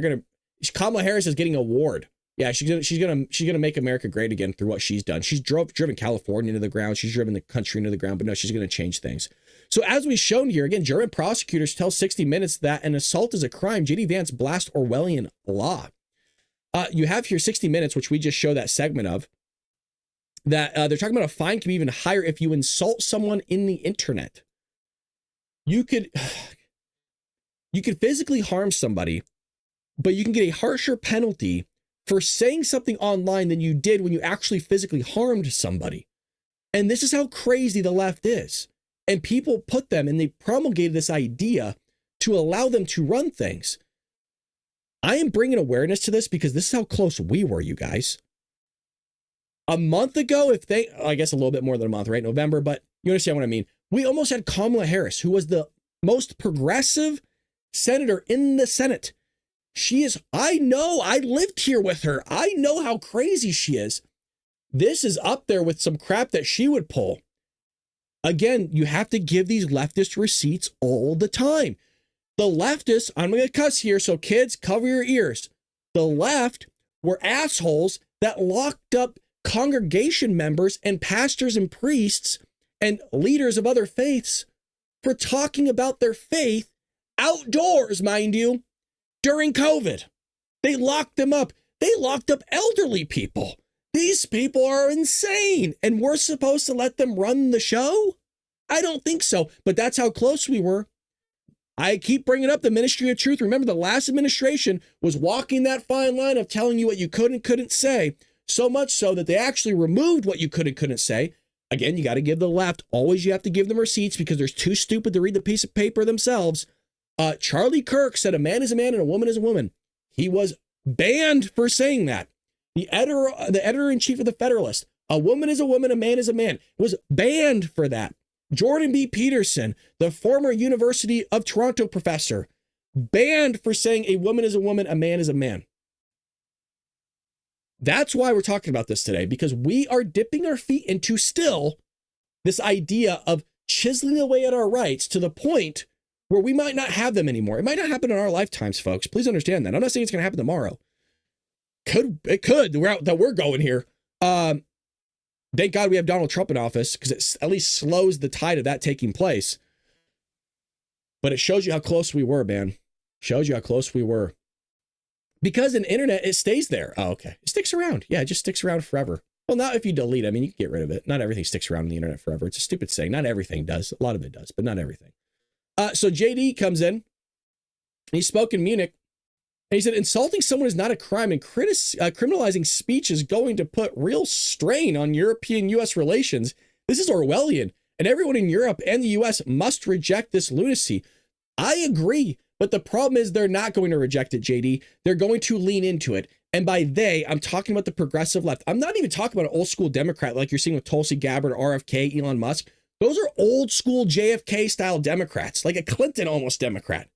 A: Kamala Harris is getting an award. Yeah, she's gonna make America great again through what she's done. She's driven California into the ground. She's driven the country into the ground, but no, she's gonna change things. So as we've shown here, again, German prosecutors tell 60 Minutes that an assault is a crime. JD Vance blast Orwellian law. You have here 60 Minutes, which we just show that segment of, that they're talking about a fine can be even higher if you insult someone in the internet. You could physically harm somebody, but you can get a harsher penalty for saying something online than you did when you actually physically harmed somebody. And this is how crazy the left is. And people put them, and they promulgated this idea to allow them to run things. I am bringing awareness to this because this is how close we were, you guys. A month ago, I guess a little bit more than a month, right? November, but you understand what I mean. We almost had Kamala Harris, who was the most progressive senator in the Senate. I lived here with her. I know how crazy she is. This is up there with some crap that she would pull. Again, you have to give these leftist receipts all the time. The leftists, I'm going to cuss here, so kids, cover your ears. The left were assholes that locked up congregation members and pastors and priests and leaders of other faiths for talking about their faith outdoors, mind you, during COVID. They locked them up. They locked up elderly people. These people are insane, and we're supposed to let them run the show? I don't think so, but that's how close we were. I keep bringing up the Ministry of Truth. Remember, the last administration was walking that fine line of telling you what you could and couldn't say, so much so that they actually removed what you could and couldn't say. Again, you got to give the left, always you have to give them receipts because they're too stupid to read the piece of paper themselves. Charlie Kirk said a man is a man and a woman is a woman. He was banned for saying that. The editor-in-chief of the Federalist, a woman is a woman, a man is a man, was banned for that. Jordan B. Peterson, the former University of Toronto professor, banned for saying a woman is a woman, a man is a man. That's why we're talking about this today, because we are dipping our feet into still this idea of chiseling away at our rights to the point where we might not have them anymore. It might not happen in our lifetimes, folks. Please understand that. I'm not saying it's going to happen tomorrow. It could, the route that we're going here. Thank God we have Donald Trump in office because it at least slows the tide of that taking place. But it shows you how close we were, man. Shows you how close we were. Because in internet, it stays there. Oh, okay. It sticks around. Yeah, it just sticks around forever. Well, not if you delete it. I mean, you can get rid of it. Not everything sticks around on the internet forever. It's a stupid saying. Not everything does. A lot of it does, but not everything. So JD comes in. He spoke in Munich. And he said, insulting someone is not a crime, and criminalizing speech is going to put real strain on European-U.S. relations. This is Orwellian, and everyone in Europe and the U.S. must reject this lunacy. I agree, but the problem is they're not going to reject it, JD. They're going to lean into it. And by they, I'm talking about the progressive left. I'm not even talking about an old school Democrat like you're seeing with Tulsi Gabbard, RFK, Elon Musk. Those are old school JFK-style Democrats, like a Clinton almost Democrat.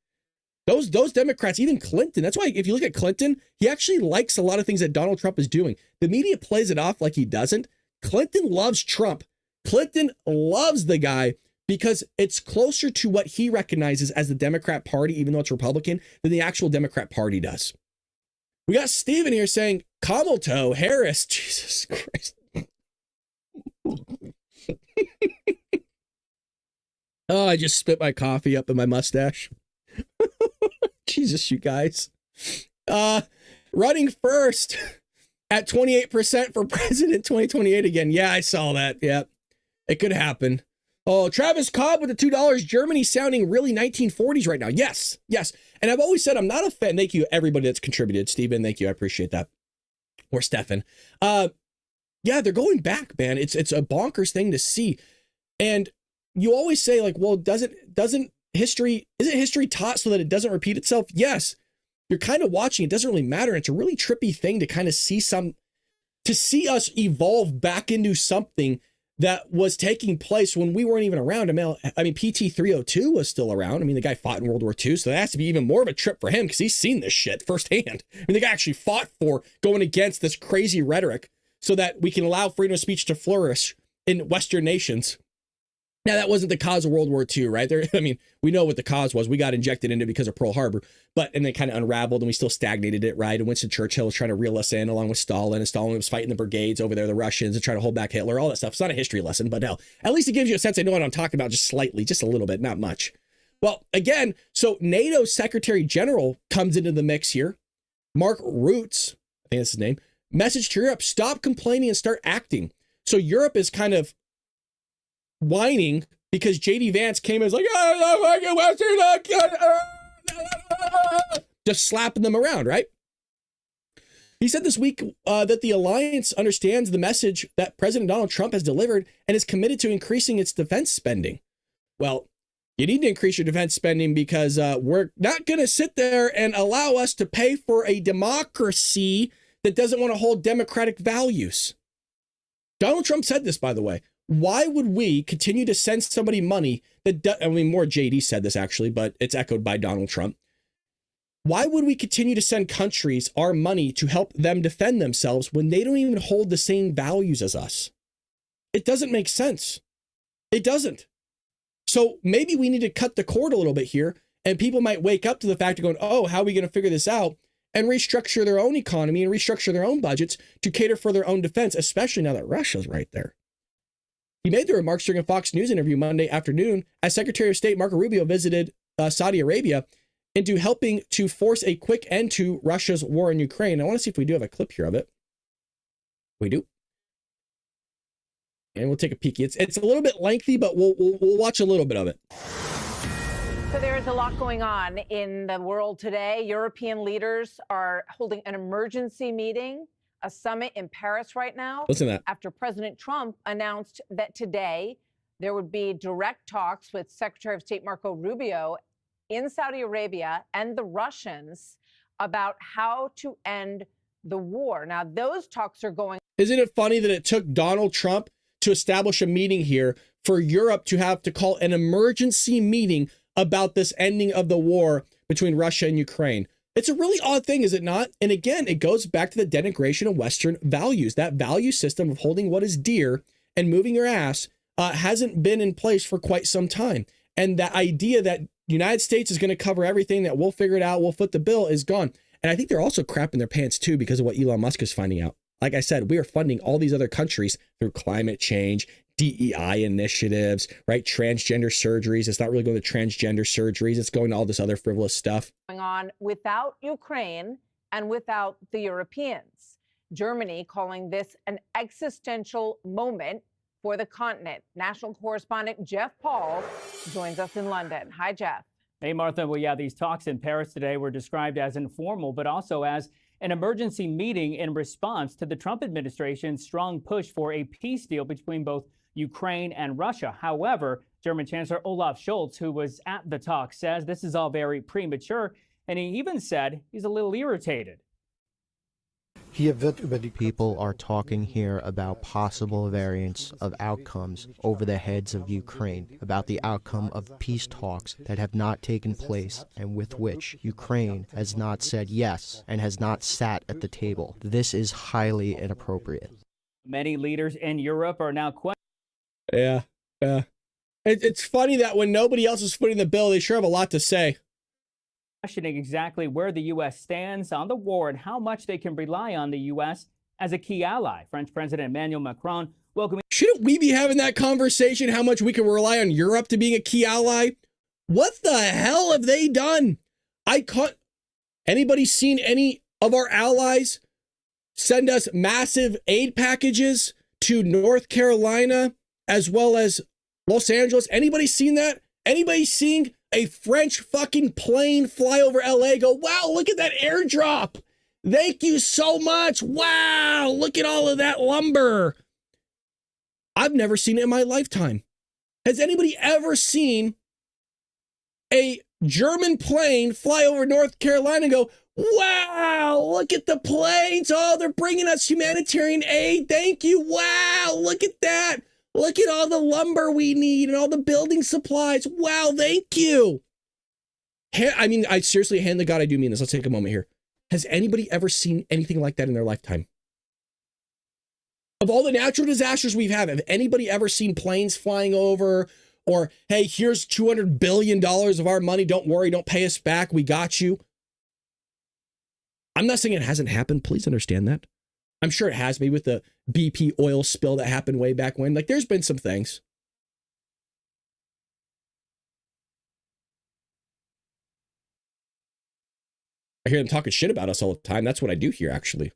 A: Those Democrats, even Clinton, that's why if you look at Clinton, he actually likes a lot of things that Donald Trump is doing. The media plays it off like he doesn't. Clinton loves Trump. Clinton loves the guy because it's closer to what he recognizes as the Democrat Party, even though it's Republican, than the actual Democrat Party does. We got Steven here saying, Kamala Harris, Jesus Christ. Oh, I just spit my coffee up in my mustache. Jesus, you guys. Running first at 28% for president 2028 again. Yeah, I saw that. Yeah, it could happen. Oh, Travis Cobb with the $2. Germany sounding really 1940s right now. Yes, yes. And I've always said I'm not a fan. Thank you, everybody that's contributed. Stephen, thank you. I appreciate that. Or Stefan. Yeah, they're going back, man. It's a bonkers thing to see. And you always say, like, well, isn't history taught so that it doesn't repeat itself? Yes. You're kind of watching. It doesn't really matter. It's a really trippy thing to kind of see us evolve back into something that was taking place when we weren't even around. I mean, PT-302 was still around. I mean, the guy fought in World War II, so that has to be even more of a trip for him because he's seen this shit firsthand. I mean, the guy actually fought for going against this crazy rhetoric so that we can allow freedom of speech to flourish in Western nations. Now, that wasn't the cause of World War II, right? I mean, we know what the cause was. We got injected into it because of Pearl Harbor, and then kind of unraveled, and we still stagnated it, right? And Winston Churchill was trying to reel us in along with Stalin, and Stalin was fighting the brigades over there, the Russians, and trying to hold back Hitler, all that stuff. It's not a history lesson, but hell, at least it gives you a sense I know what I'm talking about just slightly, just a little bit, not much. Well, again, so NATO Secretary General comes into the mix here. Mark Rutte, I think that's his name, message to Europe, stop complaining and start acting. So Europe is kind of whining because JD Vance came and was like, just slapping them around, right? He said this week that the alliance understands the message that President Donald Trump has delivered and is committed to increasing its defense spending. Well, you need to increase your defense spending because we're not going to sit there and allow us to pay for a democracy that doesn't want to hold democratic values. Donald Trump said this, by the way. Why would we continue to send somebody money more JD said this actually, but it's echoed by Donald Trump. Why would we continue to send countries our money to help them defend themselves when they don't even hold the same values as us? It doesn't make sense. It doesn't. So maybe we need to cut the cord a little bit here, and people might wake up to the fact of going, oh, how are we going to figure this out? And restructure their own economy and restructure their own budgets to cater for their own defense, especially now that Russia's right there. He made the remarks during a Fox News interview Monday afternoon as Secretary of State Marco Rubio visited Saudi Arabia into helping to force a quick end to Russia's war in Ukraine. I want to see if we do have a clip here of it. We do. And we'll take a peek. It's a little bit lengthy, but we'll watch a little bit of it.
D: So there is a lot going on in the world today. European leaders are holding an emergency meeting, a summit in Paris right now.
A: Listen to that.
D: After President Trump announced that today there would be direct talks with Secretary of State Marco Rubio in Saudi Arabia and the Russians about how to end the war. Now, those talks are going.
A: Isn't it funny that it took Donald Trump to establish a meeting here for Europe to have to call an emergency meeting about this ending of the war between Russia and Ukraine? It's a really odd thing, is it not? And again, it goes back to the denigration of Western values. That value system of holding what is dear and moving your ass hasn't been in place for quite some time. And that idea that the United States is going to cover everything, that we'll figure it out, we'll foot the bill, is gone. And I think they're also crapping their pants too because of what Elon Musk is finding out. Like I said, we are funding all these other countries through climate change, DEI initiatives, right? Transgender surgeries. It's not really going to transgender surgeries. It's going to all this other frivolous stuff.
D: Going on without Ukraine and without the Europeans. Germany calling this an existential moment for the continent. National correspondent Jeff Paul joins us in London. Hi, Jeff.
E: Hey, Martha. Well, yeah, these talks in Paris today were described as informal, but also as an emergency meeting in response to the Trump administration's strong push for a peace deal between both Ukraine and Russia. However, German Chancellor Olaf Scholz, who was at the talk, says this is all very premature, and he even said he's a little irritated.
F: People are talking here about possible variants of outcomes over the heads of Ukraine, about the outcome of peace talks that have not taken place and with which Ukraine has not said yes and has not sat at the table. This is highly inappropriate.
E: Many leaders in Europe are now questioning.
A: Yeah. It's funny that when nobody else is footing the bill, they sure have a lot to say.
E: Questioning exactly where the U.S. stands on the war and how much they can rely on the U.S. as a key ally. French President Emmanuel Macron welcoming.
A: Shouldn't we be having that conversation, how much we can rely on Europe to being a key ally? What the hell have they done? Anybody seen any of our allies send us massive aid packages to North Carolina as well as Los Angeles? Anybody seen that? Anybody seeing a French fucking plane fly over LA, go, wow, look at that airdrop. Thank you so much. Wow, look at all of that lumber. I've never seen it in my lifetime. Has anybody ever seen a German plane fly over North Carolina and go, wow, look at the planes. Oh, they're bringing us humanitarian aid. Thank you. Wow, look at that. Look at all the lumber we need and all the building supplies. Wow, thank you. I mean, I seriously, hand to God, I do mean this. Let's take a moment here. Has anybody ever seen anything like that in their lifetime? Of all the natural disasters we've had, have anybody ever seen planes flying over or, hey, here's $200 billion of our money. Don't worry. Don't pay us back. We got you. I'm not saying it hasn't happened. Please understand that. I'm sure it has, maybe with the BP oil spill that happened way back when. Like, there's been some things. I hear them talking shit about us all the time. That's what I do here, actually.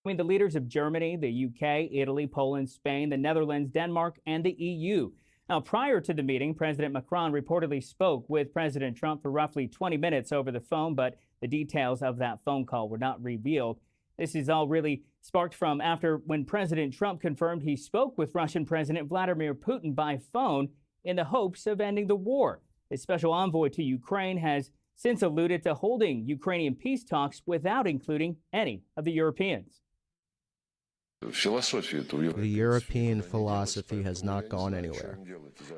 E: I mean, the leaders of Germany, the UK, Italy, Poland, Spain, the Netherlands, Denmark, and the EU. Now, prior to the meeting, President Macron reportedly spoke with President Trump for roughly 20 minutes over the phone, but the details of that phone call were not revealed. This is all really sparked from after when President Trump confirmed he spoke with Russian President Vladimir Putin by phone in the hopes of ending the war. His special envoy to Ukraine has since alluded to holding Ukrainian peace talks without including any of the Europeans.
F: The European philosophy has not gone anywhere,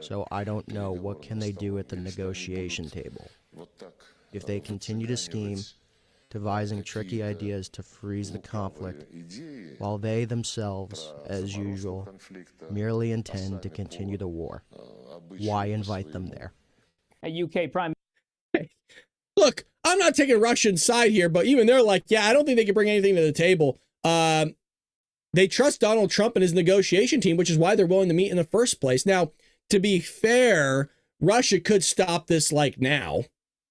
F: so I don't know what can they do at the negotiation table. If they continue to scheme, devising tricky ideas to freeze the conflict, while they themselves, as usual, merely intend to continue the war, why invite them there?
E: A UK Prime
A: Look, I'm not taking Russian side here, but even they're like, yeah, I don't think they can bring anything to the table. They trust Donald Trump and his negotiation team, which is why they're willing to meet in the first place. Now, to be fair, Russia could stop this like now.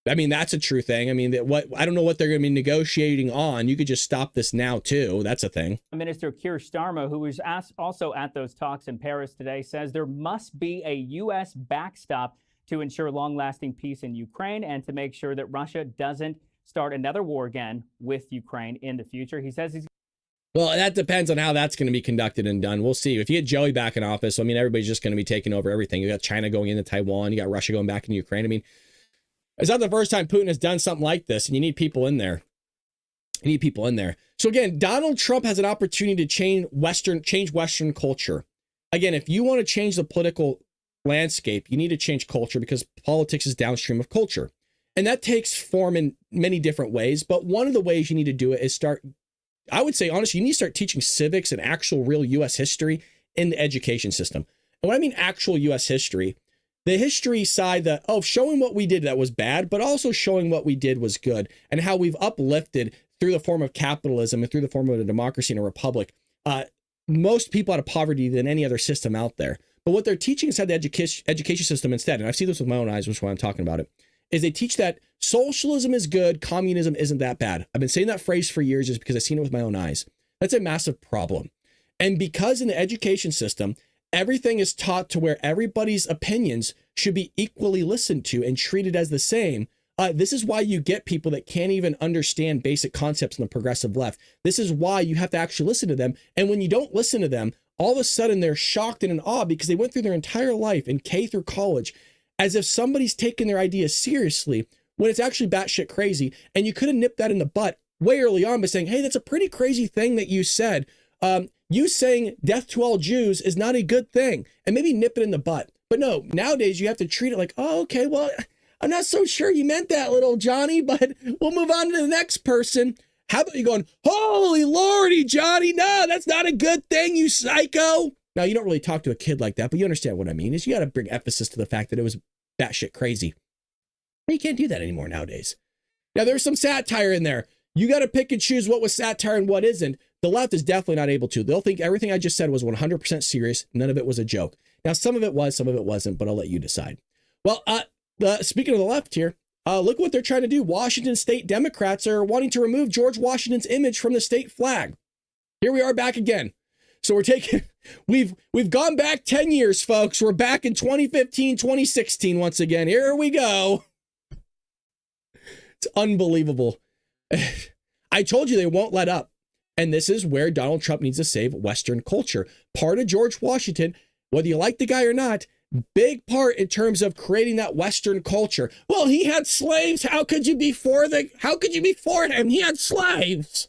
A: I mean, that's a true thing. I mean, I don't know what they're going to be negotiating on. You could just stop this now, too. That's a thing.
E: Minister Keir Starmer, who was also at those talks in Paris today, says there must be a U.S. backstop to ensure long-lasting peace in Ukraine and to make sure that Russia doesn't start another war again with Ukraine in the future. He says he's...
A: Well, that depends on how that's going to be conducted and done. We'll see. If you get Joey back in office, I mean, everybody's just going to be taking over everything. You got China going into Taiwan. You got Russia going back into Ukraine. I mean, it's not the first time Putin has done something like this, and you need people in there. You need people in there. So again, Donald Trump has an opportunity to change Western culture. Again, if you want to change the political landscape, you need to change culture because politics is downstream of culture. And that takes form in many different ways. But one of the ways you need to do it is start, I would say, honestly, you need to start teaching civics and actual real U.S. history in the education system. And when I mean actual U.S. history, the history side showing what we did that was bad, but also showing what we did was good and how we've uplifted through the form of capitalism and through the form of a democracy and a republic, most people out of poverty than any other system out there. But what they're teaching inside the education system instead, and I've seen this with my own eyes, which is why I'm talking about it, is they teach that socialism is good, communism isn't that bad. I've been saying that phrase for years just because I've seen it with my own eyes. That's a massive problem. And because in the education system, everything is taught to where everybody's opinions should be equally listened to and treated as the same. This is why you get people that can't even understand basic concepts in the progressive left. This is why you have to actually listen to them. And when you don't listen to them, all of a sudden they're shocked and in awe because they went through their entire life in K through college as if somebody's taking their ideas seriously when it's actually batshit crazy. And you could have nipped that in the butt way early on by saying, hey, that's a pretty crazy thing that you said. You saying death to all Jews is not a good thing, and maybe nip it in the butt. But no, nowadays you have to treat it like, oh, okay, well, I'm not so sure you meant that, little Johnny, but we'll move on to the next person. How about you going, holy lordy, Johnny, no, that's not a good thing, you psycho. Now, you don't really talk to a kid like that, but you understand what I mean, is you got to bring emphasis to the fact that it was batshit crazy. You can't do that anymore nowadays. Now, there's some satire in there. You got to pick and choose what was satire and what isn't. The left is definitely not able to. They'll think everything I just said was 100% serious. None of it was a joke. Now, some of it was, some of it wasn't, but I'll let you decide. Well, speaking of the left here, look what they're trying to do. Washington state Democrats are wanting to remove George Washington's image from the state flag. Here we are back again. So we've gone back 10 years, folks. We're back in 2015, 2016 once again. Here we go. It's unbelievable. I told you they won't let up. And this is where Donald Trump needs to save Western culture. Part of George Washington, whether you like the guy or not, big part in terms of creating that Western culture. Well, he had slaves. How could you be for him? He had slaves.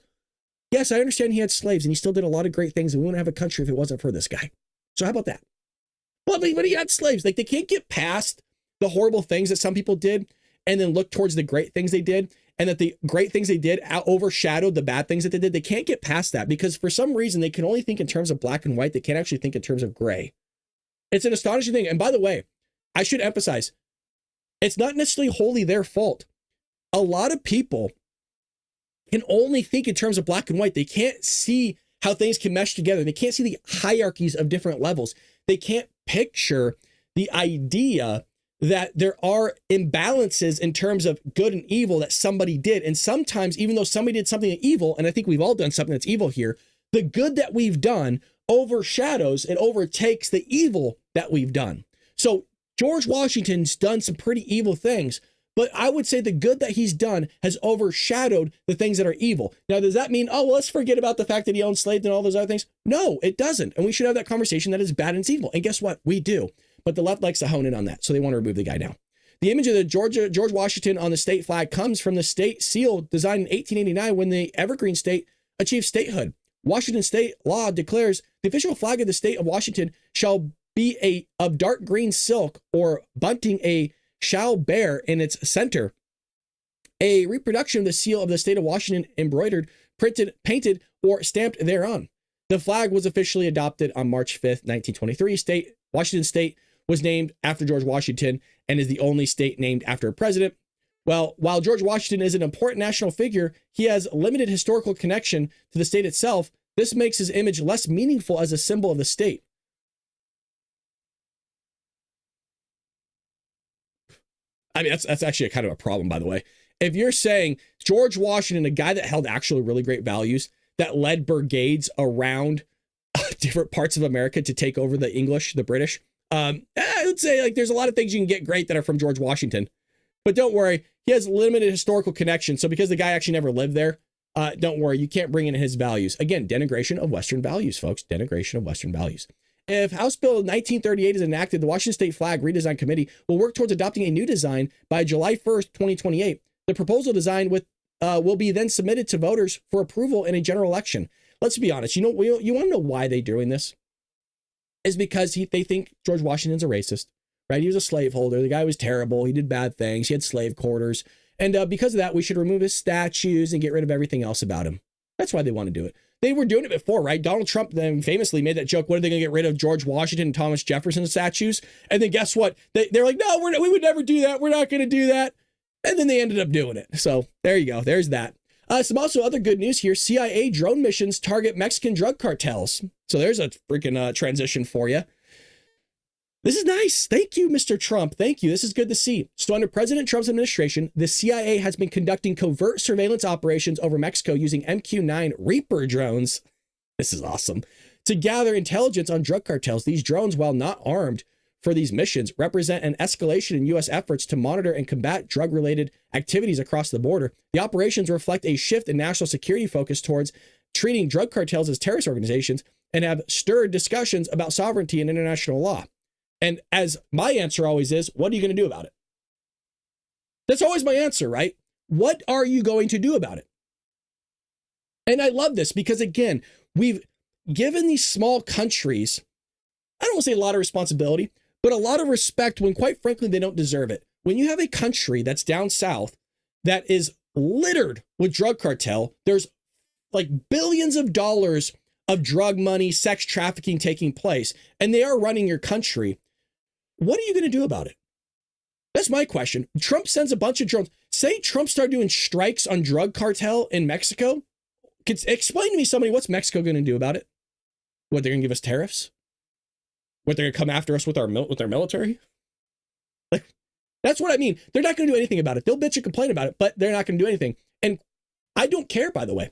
A: Yes, I understand he had slaves and he still did a lot of great things and we wouldn't have a country if it wasn't for this guy. So how about that? Well, but he had slaves. Like, they can't get past the horrible things that some people did and then look towards the great things they did. And that the great things they did overshadowed the bad things that they did. They can't get past that because for some reason they can only think in terms of black and white. They can't actually think in terms of gray. It's an astonishing thing. And by the way, I should emphasize, it's not necessarily wholly their fault. A lot of people can only think in terms of black and white. They can't see how things can mesh together. They can't see the hierarchies of different levels. They can't picture the idea that there are imbalances in terms of good and evil that somebody did. And sometimes, even though somebody did something evil, and I think we've all done something that's evil here, the good that we've done overshadows and overtakes the evil that we've done. So George Washington's done some pretty evil things, but I would say the good that he's done has overshadowed the things that are evil. Now, does that mean, oh, well, let's forget about the fact that he owned slaves and all those other things? No, it doesn't. And we should have that conversation that is bad and it's evil. And guess what? We do. But the left likes to hone in on that. So they want to remove the guy now. The image of the George Washington on the state flag comes from the state seal designed in 1889 when the Evergreen State achieved statehood. Washington state law declares the official flag of the state of Washington shall be of dark green silk or bunting shall bear in its center a reproduction of the seal of the state of Washington embroidered, printed, painted, or stamped thereon. The flag was officially adopted on March 5th, 1923. Washington state was named after George Washington and is the only state named after a president. Well, while George Washington is an important national figure, he has limited historical connection to the state itself. This makes his image less meaningful as a symbol of the state. I mean, that's actually a kind of a problem, by the way. If you're saying George Washington, a guy that held actually really great values, that led brigades around different parts of America to take over the English, the British, I would say like there's a lot of things you can get great that are from George Washington. But don't worry, he has limited historical connection. So because the guy actually never lived there, don't worry, you can't bring in his values. Again, denigration of Western values, folks. Denigration of Western values. If House Bill 1938 is enacted, the Washington State Flag Redesign Committee will work towards adopting a new design by July 1st, 2028. The proposal design will be then submitted to voters for approval in a general election. Let's be honest. You want to know why they're doing this? Is because they think George Washington's a racist, right? He was a slaveholder. The guy was terrible. He did bad things. He had slave quarters. And because of that, we should remove his statues and get rid of everything else about him. That's why they want to do it. They were doing it before, right? Donald Trump then famously made that joke. What are they going to get rid of George Washington and Thomas Jefferson statues? And then guess what? They're like, no, we would never do that. We're not going to do that. And then they ended up doing it. So there you go. There's that. Some also other good news here. CIA drone missions target Mexican drug cartels. So there's a freaking transition for you. This is nice. Thank you, Mr. Trump. Thank you. This is good to see. So under President Trump's administration, the CIA has been conducting covert surveillance operations over Mexico using MQ-9 Reaper drones. This is awesome. To gather intelligence on drug cartels. These drones, while not armed for these missions, represent an escalation in U.S. efforts to monitor and combat drug-related activities across the border. The operations reflect a shift in national security focus towards treating drug cartels as terrorist organizations and have stirred discussions about sovereignty and international law. And as my answer always is, what are you going to do about it? That's always my answer, right? What are you going to do about it? And I love this because, again, we've given these small countries, I don't want to say a lot of responsibility, but a lot of respect when, quite frankly, they don't deserve it. When you have a country that's down south that is littered with drug cartel, there's like billions of dollars of drug money, sex trafficking taking place, and they are running your country. What are you going to do about it? That's my question. Trump sends a bunch of drones. Say Trump started doing strikes on drug cartel in Mexico. Explain to me, somebody, what's Mexico going to do about it? What, they're going to give us tariffs? What, they're going to come after us with their military? Like, that's what I mean. They're not going to do anything about it. They'll bitch and complain about it, but they're not going to do anything. And I don't care, by the way,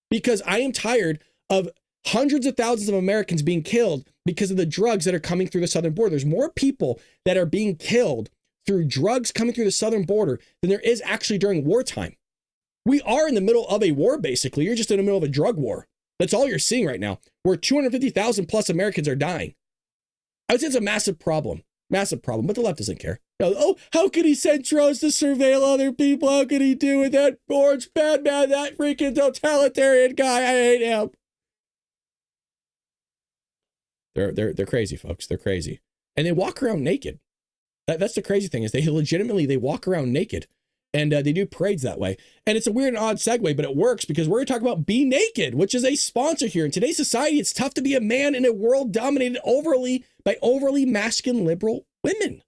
A: because I am tired of hundreds of thousands of Americans being killed because of the drugs that are coming through the southern border. There's more people that are being killed through drugs coming through the southern border than there is actually during wartime. We are in the middle of a war, basically. You're just in the middle of a drug war. That's all you're seeing right now, where 250,000 plus Americans are dying. I would say it's a massive problem, but the left doesn't care. Oh, how could he send drones to surveil other people? How could he do it? That orange bad man, that freaking totalitarian guy, I hate him. They're crazy, folks. They're crazy. And they walk around naked. That's the crazy thing, is they walk around naked, and they do parades that way. And it's a weird and odd segue, but it works because we're going to talk about Be Naked, which is a sponsor here. In today's society, it's tough to be a man in a world dominated by overly masculine liberal women.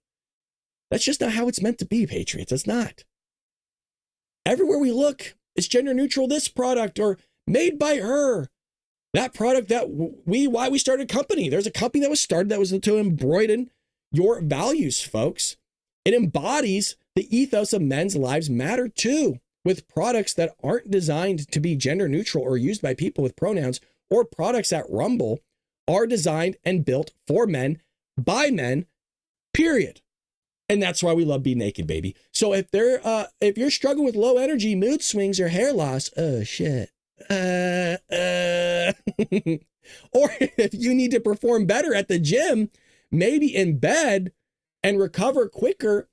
A: That's just not how it's meant to be, Patriots. It's not. Everywhere we look, it's gender neutral, this product, or made by her. That product that why we started a company. There's a company that was started that was to embroider your values, folks. It embodies the ethos of men's lives matter too, with products that aren't designed to be gender neutral or used by people with pronouns, or products that Rumble are designed and built for men, by men, period. And that's why we love Be Naked, baby. So if you're struggling with low energy, mood swings, or hair loss, oh shit. Or if you need to perform better at the gym, maybe in bed, and recover quicker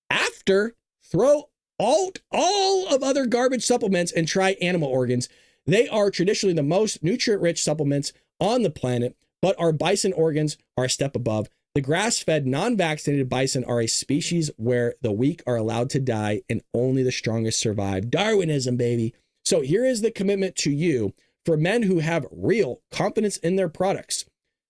A: after, throw out all of other garbage supplements and try animal organs. They are traditionally the most nutrient-rich supplements on the planet, but our bison organs are a step above. The grass-fed, non-vaccinated bison are a species where the weak are allowed to die and only the strongest survive. Darwinism, baby. So here is the commitment to you for men who have real confidence in their products.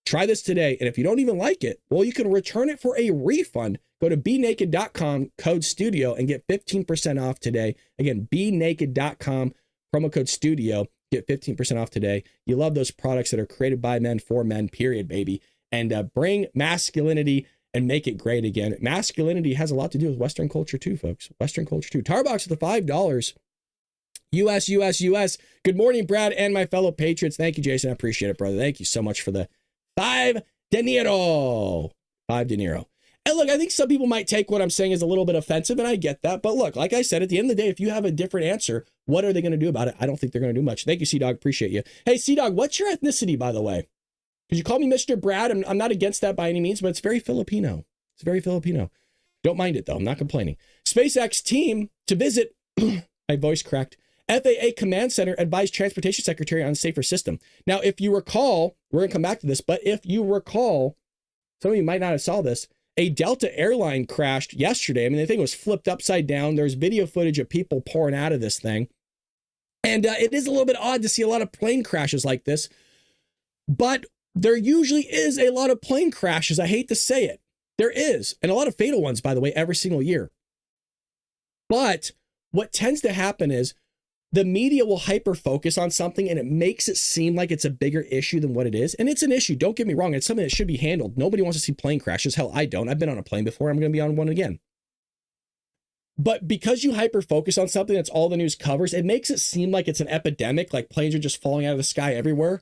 A: Try this today, and if you don't even like it, well, you can return it for a refund. Go to BeNaked.com, code STUDIO, and get 15% off today. Again, BeNaked.com, promo code STUDIO, get 15% off today. You love those products that are created by men for men, period, baby. And bring masculinity and make it great again. Masculinity has a lot to do with Western culture too, folks. Western culture too. Tarbox with the $5. US. Good morning, Brad and my fellow Patriots. Thank you, Jason. I appreciate it, brother. Thank you so much for the $5 dinero. $5 dinero. And look, I think some people might take what I'm saying as a little bit offensive, and I get that. But look, like I said, at the end of the day, if you have a different answer, what are they going to do about it? I don't think they're going to do much. Thank you, C-Dog. Appreciate you. Hey, C-Dog, what's your ethnicity, by the way? Because you call me Mr. Brad. I'm not against that by any means, but it's very Filipino. It's very Filipino. Don't mind it, though. I'm not complaining. SpaceX team to visit, my voice cracked, FAA Command Center advised Transportation Secretary on a safer system. Now, if you recall, we're going to come back to this, but if you recall, some of you might not have saw this, a Delta airline crashed yesterday. I mean, the thing was flipped upside down. There's video footage of people pouring out of this thing. And it is a little bit odd to see a lot of plane crashes like this, but there usually is a lot of plane crashes. I hate to say it. There is, and a lot of fatal ones, by the way, every single year. But what tends to happen is the media will hyper focus on something and it makes it seem like it's a bigger issue than what it is. And it's an issue. Don't get me wrong. It's something that should be handled. Nobody wants to see plane crashes. Hell, I don't. I've been on a plane before. I'm going to be on one again. But because you hyper focus on something that's all the news covers, it makes it seem like it's an epidemic, like planes are just falling out of the sky everywhere.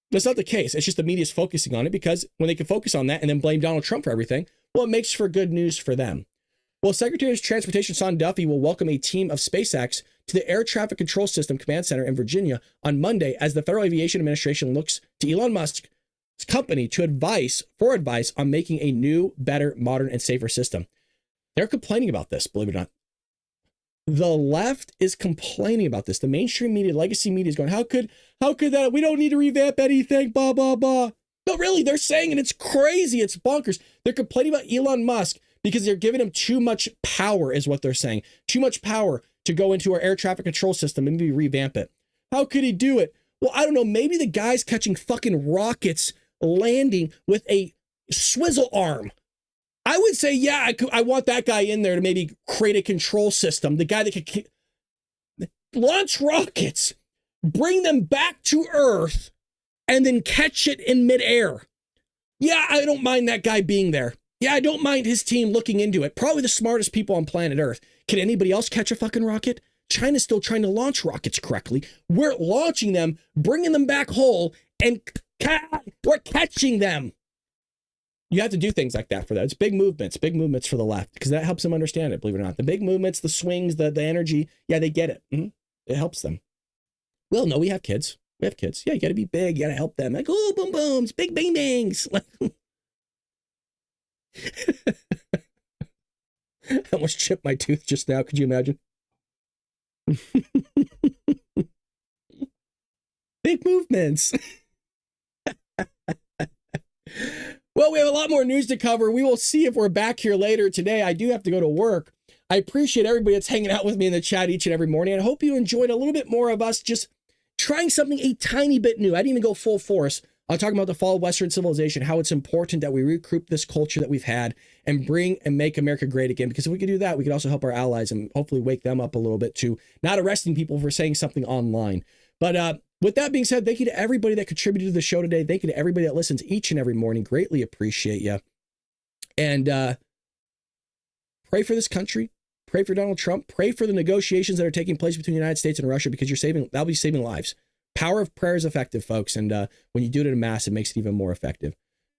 A: That's not the case. It's just the media's focusing on it because when they can focus on that and then blame Donald Trump for everything, well, it makes for good news for them. Well, Secretary of Transportation Sean Duffy will welcome a team of SpaceX to the Air Traffic Control System Command Center in Virginia on Monday as the Federal Aviation Administration looks to Elon Musk's company for advice on making a new, better, modern, and safer system. They're complaining about this, believe it or not. The left is complaining about this. The mainstream media, legacy media is going, how could that? We don't need to revamp anything, blah, blah, blah. No, really, they're saying it. It's crazy. It's bonkers. They're complaining about Elon Musk because they're giving him too much power is what they're saying. Too much power to go into our air traffic control system and maybe revamp it. How could he do it? Well, I don't know. Maybe the guy's catching fucking rockets landing with a swizzle arm. I would say, yeah, I want that guy in there to maybe create a control system. The guy that could launch rockets, bring them back to Earth, and then catch it in midair. Yeah, I don't mind that guy being there. Yeah, I don't mind his team looking into it. Probably the smartest people on planet Earth. Can anybody else catch a fucking rocket? China's still trying to launch rockets correctly. We're launching them, bringing them back whole, and we're catching them. You have to do things like that for that. It's big movements for the left, because that helps them understand it, believe it or not. The big movements, the swings, the energy, yeah, they get it. It helps them. Well, no, we have kids. Yeah, you got to be big. You got to help them. Like, oh, boom, booms, big bang bangs. I almost chipped my tooth just now. Could you imagine? Big movements. Well, we have a lot more news to cover. We will see if we're back here later today. I do have to go to work. I appreciate everybody that's hanging out with me in the chat each and every morning. And I hope you enjoyed a little bit more of us just trying something a tiny bit new. I didn't even go full force. I'm talking about the fall of Western civilization, how it's important that we recruit this culture that we've had and bring and make America great again. Because if we could do that, we could also help our allies and hopefully wake them up a little bit to not arresting people for saying something online. But with that being said, thank you to everybody that contributed to the show today. Thank you to everybody that listens each and every morning. Greatly appreciate you. And pray for this country. Pray for Donald Trump. Pray for the negotiations that are taking place between the United States and Russia, because that'll be saving lives. Power of prayer is effective, folks. And when you do it in mass, it makes it even more effective.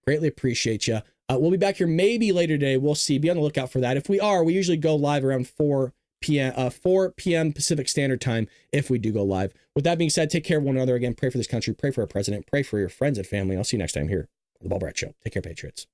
A: Greatly appreciate you. We'll be back here maybe later today. We'll see. Be on the lookout for that. If we are, we usually go live around 4 p.m. Pacific Standard Time if we do go live. With that being said, take care of one another. Again, pray for this country. Pray for our president. Pray for your friends and family. I'll see you next time here on The Bald Brad Show. Take care, Patriots.